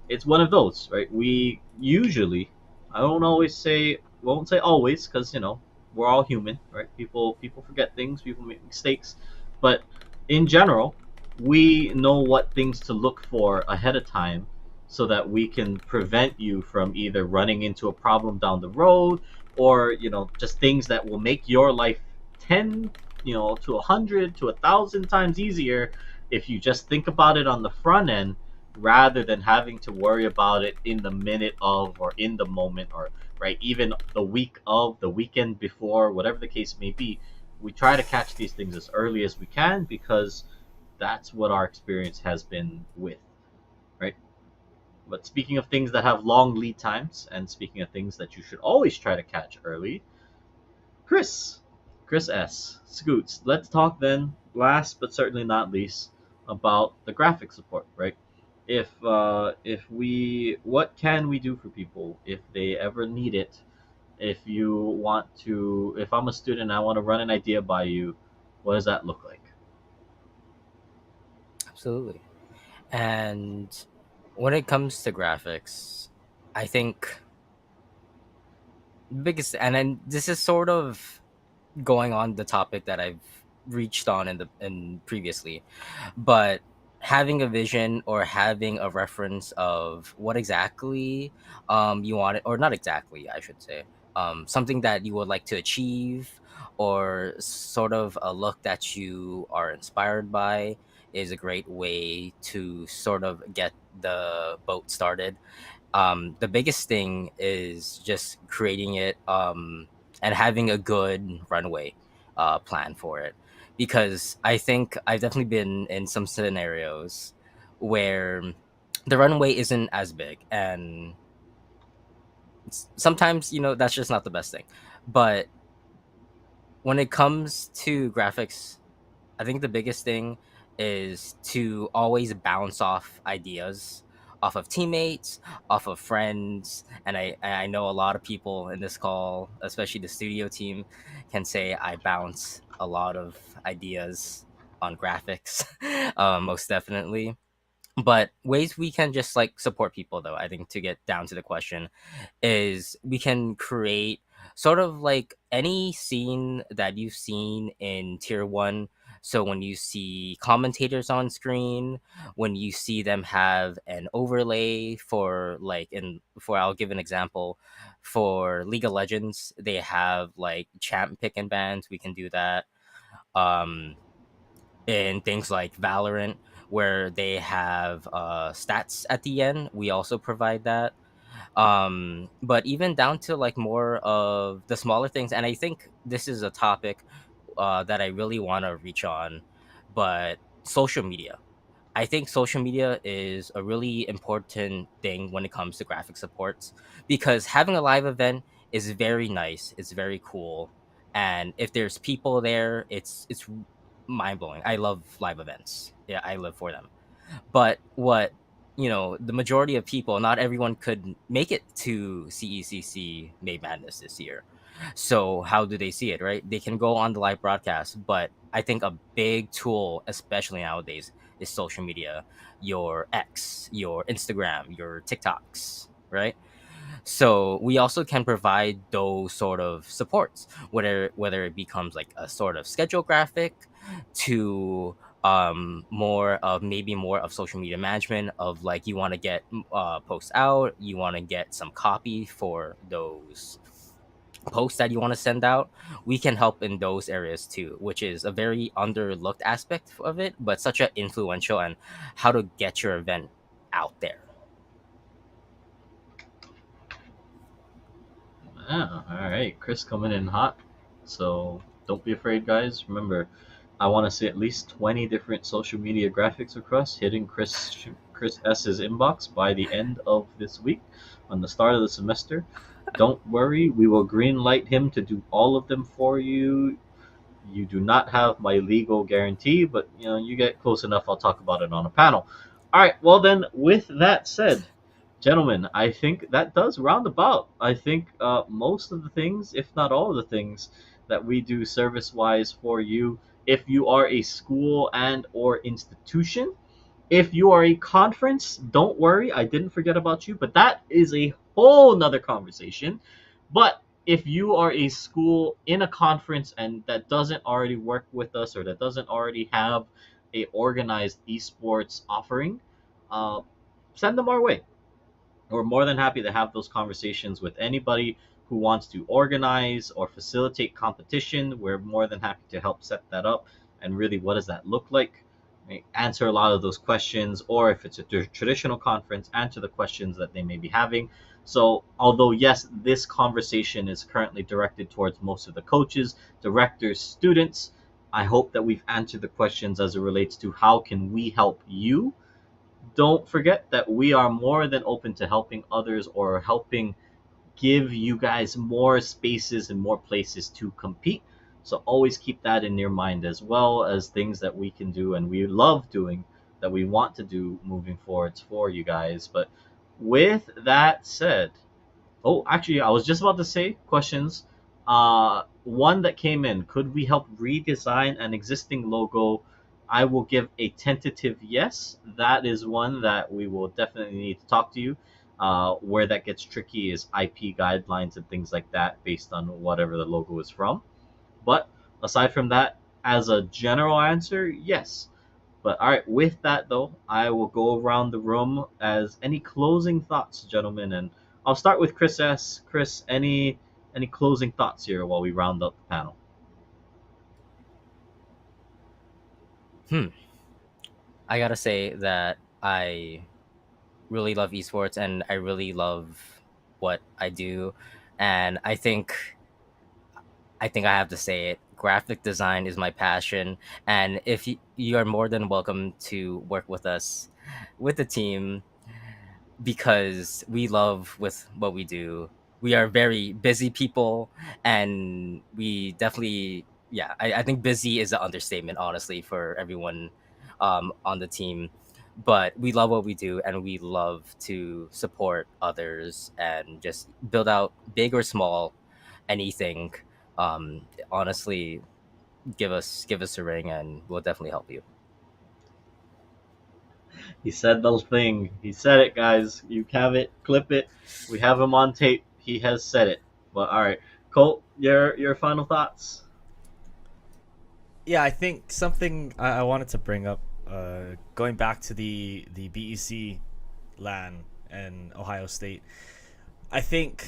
It's one of those, right? We usually, I don't always say, won't say always, because we're all human, right? People forget things, people make mistakes, but in general, we know what things to look for ahead of time so that we can prevent you from either running into a problem down the road, or just things that will make your life 10 to 100 to 1,000 times easier if you just think about it on the front end, rather than having to worry about it in the minute of, or in the moment, or right, even the week of, the weekend before, whatever the case may be. We try to catch these things as early as we can, because that's what our experience has been with, right? But speaking of things that have long lead times, and speaking of things that you should always try to catch early, Chris, Chris S. Scoots. Let's talk then, last but certainly not least, about the graphic support, right? What can we do for people if they ever need it? If I'm a student and I want to run an idea by you, what does that look like? Absolutely. And when it comes to graphics, I think biggest, and then this is sort of going on the topic that I've reached on in previously, but having a vision or having a reference of what exactly you want it, or not exactly, I should say, something that you would like to achieve, or sort of a look that you are inspired by, is a great way to sort of get the boat started. The biggest thing is just creating it, and having a good runway plan for it, because I think I've definitely been in some scenarios where the runway isn't as big, and sometimes that's just not the best thing. But when it comes to graphics, I think the biggest thing is to always bounce off ideas off of teammates, off of friends, and I know a lot of people in this call, especially the studio team, can say I bounce a lot of ideas on graphics, most definitely. But ways we can just like support people, though, I think, to get down to the question, is we can create sort of like any scene that you've seen in tier 1. So when you see commentators on screen, when you see them have an overlay for, like, in for I'll give an example, for League of Legends, they have like champ pick and bans. We can do that. um in things like Valorant, where they have stats at the end, we also provide that. But even down to like more of the smaller things, and I think this is a topic that I really want to reach on, but social media. I think social media is a really important thing when it comes to graphic supports, because having a live event is very nice, it's very cool, and if there's people there, it's mind blowing. I love live events. Yeah, I live for them. But what, the majority of people, not everyone could make it to CECC May Madness this year. So how do they see it, right? They can go on the live broadcast, but I think a big tool, especially nowadays, is social media, your X, your Instagram, your TikToks, right? So we also can provide those sort of supports, whether it becomes like a sort of schedule graphic to more of social media management of like you want to get posts out, you want to get some copy for those posts that you want to send out. We can help in those areas too, which is a very underlooked aspect of it, but such an influential and how to get your event out there. Yeah, all right. Chris coming in hot. So don't be afraid, guys. Remember, I want to see at least 20 different social media graphics across hitting Chris S's inbox by the end of this week on the start of the semester. Don't worry, we will green light him to do all of them for you. You do not have my legal guarantee, but you get close enough, I'll talk about it on a panel. All right, well then, with that said, gentlemen, I think that does roundabout. I think most of the things, if not all of the things, that we do service-wise for you, if you are a school and or institution, if you are a conference, don't worry, I didn't forget about you, but that is a whole nother conversation. But if you are a school in a conference and that doesn't already work with us or that doesn't already have a organized esports offering, uh, send them our way. We're more than happy to have those conversations with anybody who wants to organize or facilitate competition. We're more than happy to help set that up. And really, what does that look like? Right? Answer a lot of those questions, or if it's a traditional conference, answer the questions that they may be having. So, although, yes, this conversation is currently directed towards most of the coaches, directors, students, I hope that we've answered the questions as it relates to how can we help you. Don't forget that we are more than open to helping others or helping give you guys more spaces and more places to compete. So always keep that in your mind as well as things that we can do and we love doing that we want to do moving forwards for you guys. But with that said, oh, actually, I was just about to say questions. One that came in: could we help redesign an existing logo? I will give a tentative yes. That is one that we will definitely need to talk to you. Where that gets tricky is IP guidelines and things like that, based on whatever the logo is from. But aside from that, as a general answer, yes. But all right, with that though, I will go around the room as any closing thoughts, gentlemen, and I'll start with Chris S. Chris, any closing thoughts here while we round up the panel? Hmm. I gotta say that I really love esports and I really love what I do, and I think I have to say it. Graphic design is my passion, and if you are more than welcome to work with us, with the team, because we love with what we do. We are very busy people, and we definitely, yeah, I think busy is an understatement, honestly, for everyone on the team. But we love what we do, and we love to support others and just build out big or small, anything. Honestly, give us a ring, and we'll definitely help you. He said the thing. He said it, guys. You have it. Clip it. We have him on tape. He has said it. But all right, Colt, your final thoughts. Yeah, I think something I wanted to bring up, going back to the BEC LAN and Ohio State. I think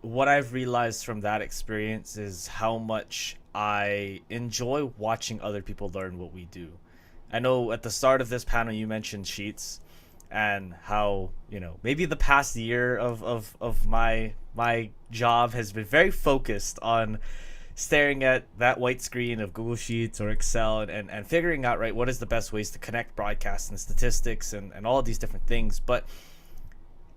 what I've realized from that experience is how much I enjoy watching other people learn what we do. I know at the start of this panel you mentioned sheets and how, maybe the past year of my job has been very focused on staring at that white screen of Google Sheets or Excel and figuring out, right, what is the best ways to connect broadcasts and statistics and all of these different things. But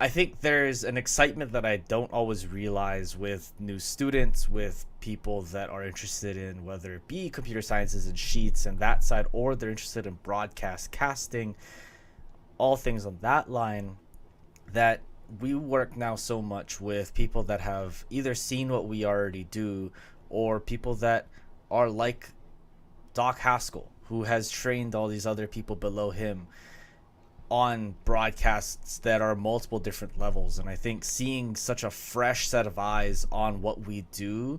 I think there's an excitement that I don't always realize with new students, with people that are interested in whether it be computer sciences and sheets and that side, or they're interested in broadcast casting, all things on that line, that we work now so much with people that have either seen what we already do or people that are like Doc Haskell, who has trained all these other people below him. on broadcasts that are multiple different levels, and I think seeing such a fresh set of eyes on what we do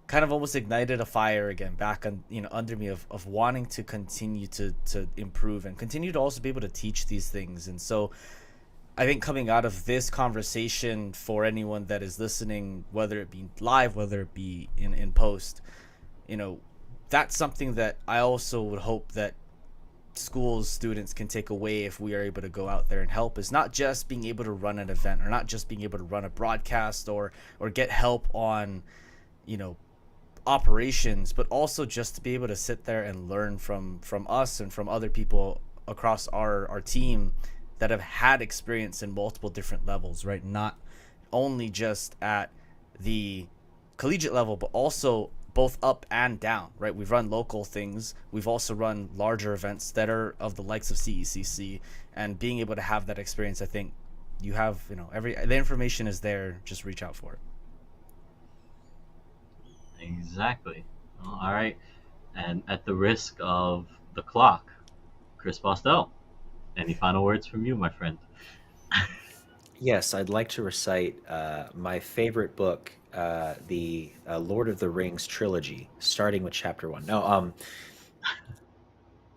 kind of almost ignited a fire again back on, under me of wanting to continue to improve and continue to also be able to teach these things. And so I think coming out of this conversation, for anyone that is listening, whether it be live, whether it be in post, that's something that I also would hope that schools, students can take away if we are able to go out there and help, is not just being able to run an event, or not just being able to run a broadcast, or get help on, operations, but also just to be able to sit there and learn from us and from other people across our team that have had experience in multiple different levels, right? Not only just at the collegiate level, but also both up and down, right? We've run local things. We've also run larger events that are of the likes of CECC, and being able to have that experience, I think you have, the information is there. Just reach out for it. Exactly. All right. And at the risk of the clock, Chris Bostel, any final words from you, my friend? Yes, I'd like to recite my favorite book, the Lord of the Rings trilogy, starting with chapter one. No,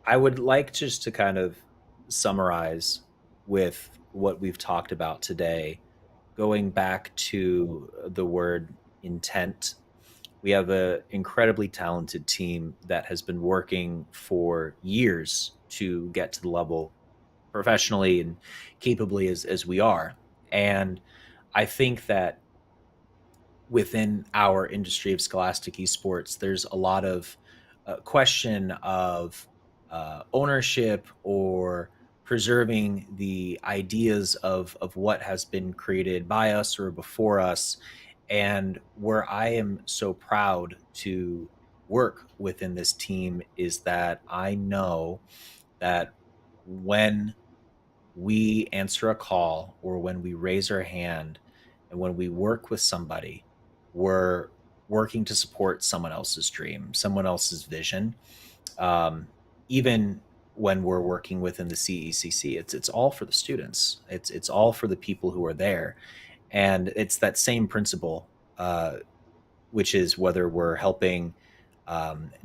I would like just to kind of summarize with what we've talked about today, going back to the word intent. We have an incredibly talented team that has been working for years to get to the level professionally and capably as we are. And I think that within our industry of scholastic esports, there's a lot of question of ownership or preserving the ideas of what has been created by us or before us. And where I am so proud to work within this team is that I know that when we answer a call or when we raise our hand and when we work with somebody, we're working to support someone else's dream, someone else's vision. Even when we're working within the CECC, it's all for the students. It's all for the people who are there, and it's that same principle, which is whether we're helping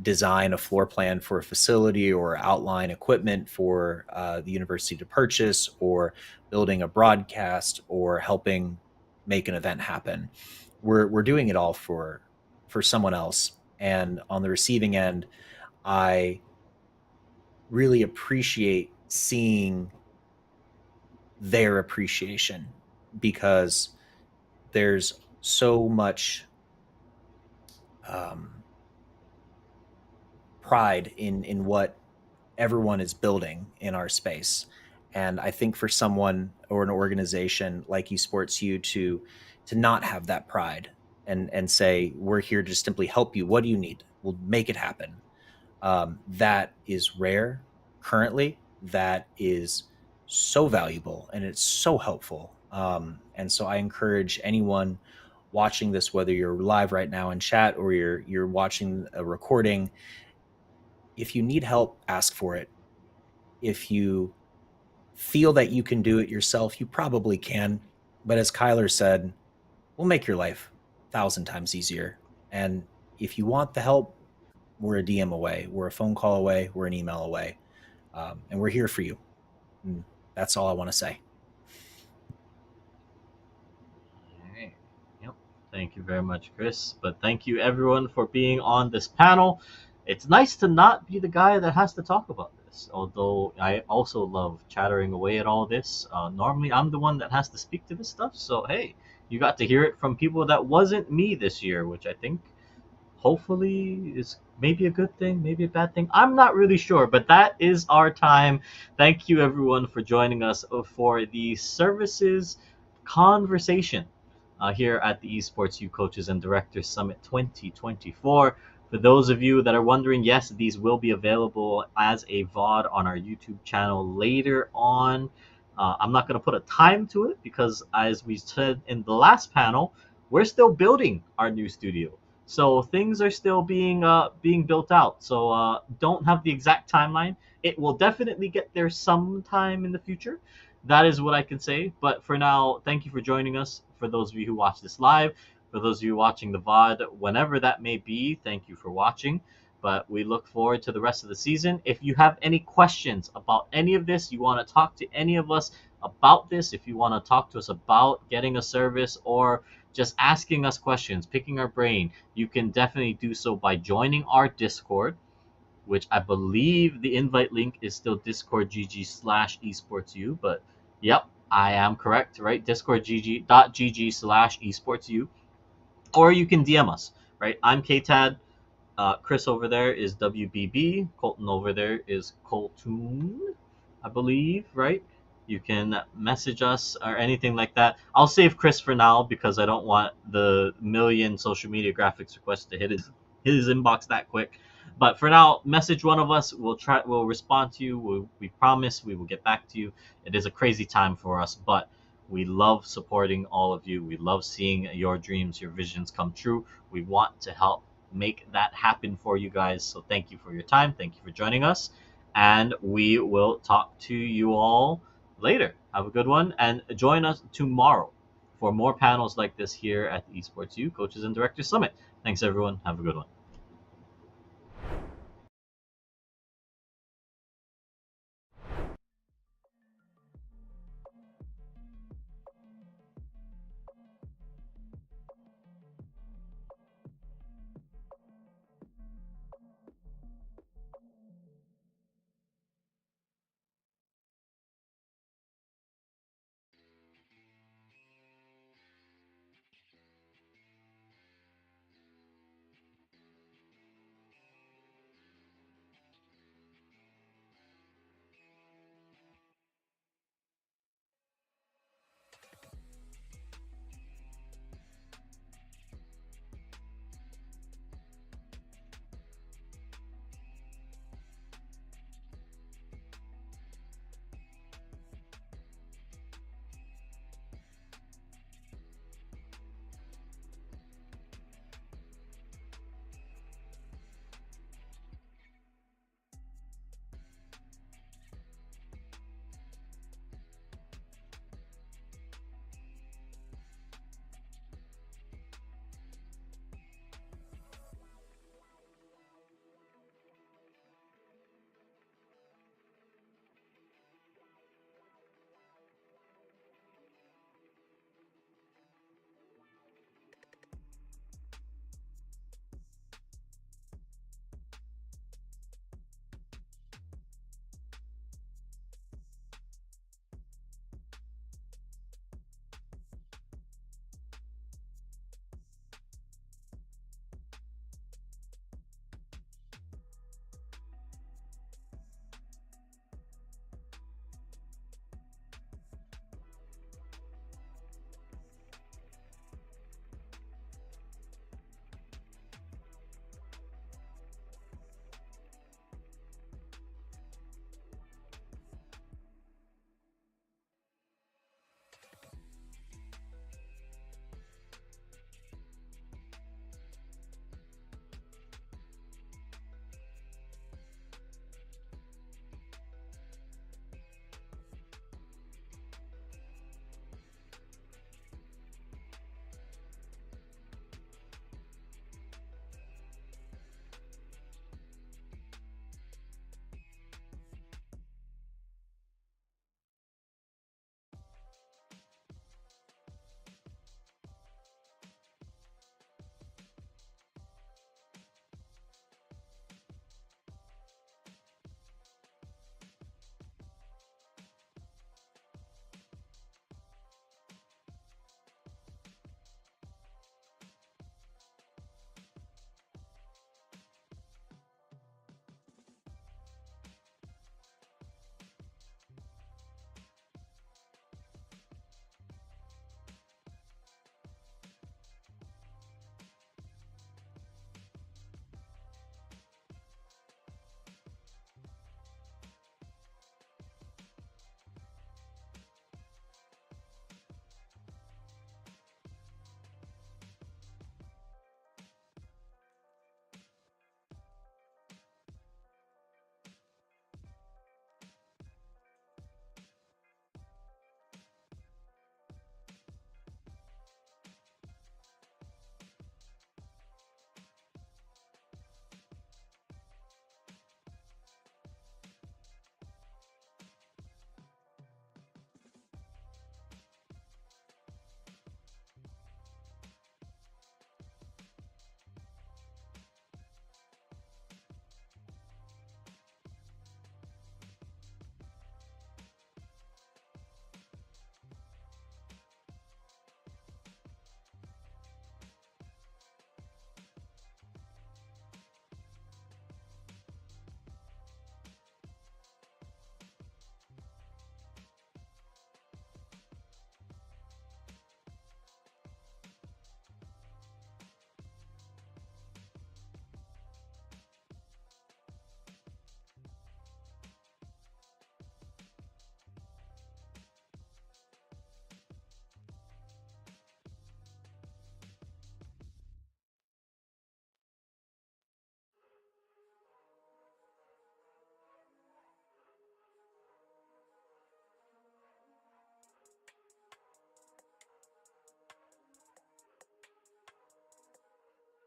design a floor plan for a facility or outline equipment for the university to purchase, or building a broadcast, or helping make an event happen. We're doing it all for someone else. And on the receiving end, I really appreciate seeing their appreciation, because there's so much pride in what everyone is building in our space. And I think for someone or an organization like EsportsU to not have that pride and say, we're here to simply help you, what do you need, we'll make it happen, that is rare currently. That is so valuable and it's so helpful. And so I encourage anyone watching this, whether you're live right now in chat or you're watching a recording, if you need help, ask for it. If you feel that you can do it yourself, you probably can. But as Kyler said, we'll make your life 1,000 times easier. And if you want the help, we're a DM away, we're a phone call away, we're an email away, and we're here for you. And that's all I want to say. All right. Yep. Thank you very much, Chris. But thank you, everyone, for being on this panel. It's nice to not be the guy that has to talk about this, although I also love chattering away at all this. Normally, I'm the one that has to speak to this stuff, so hey, you got to hear it from people that wasn't me this year, which I think hopefully is maybe a good thing, maybe a bad thing. I'm not really sure, but that is our time. Thank you, everyone, for joining us for the services conversation here at the EsportsU Coaches and Directors Summit 2024. For those of you that are wondering, yes, these will be available as a VOD on our YouTube channel later on. I'm not going to put a time to it because, as we said in the last panel, we're still building our new studio. So things are still being built out. So don't have the exact timeline. It will definitely get there sometime in the future. That is what I can say. But for now, thank you for joining us. For those of you who watch this live, for those of you watching the VOD, whenever that may be, thank you for watching. But we look forward to the rest of the season. If you have any questions about any of this, you want to talk to any of us about this, if you want to talk to us about getting a service or just asking us questions, picking our brain, you can definitely do so by joining our Discord, which I believe the invite link is still discord.gg/esportsu. But yep, I am correct, right? discord.gg/esportsu. Or you can DM us, right? I'm KTAD. Chris over there is WBB. Colton over there is Coltoon, I believe, right? You can message us or anything like that. I'll save Chris for now because I don't want the million social media graphics requests to hit his inbox that quick. But for now, message one of us. We'll respond to you. We promise we will get back to you. It is a crazy time for us, but we love supporting all of you. We love seeing your dreams, your visions come true. We want to help make that happen for you guys. So thank you for your time. Thank you for joining us. And we will talk to you all later. Have a good one. And join us tomorrow for more panels like this here at the EsportsU Coaches and Directors Summit. Thanks, everyone. Have a good one.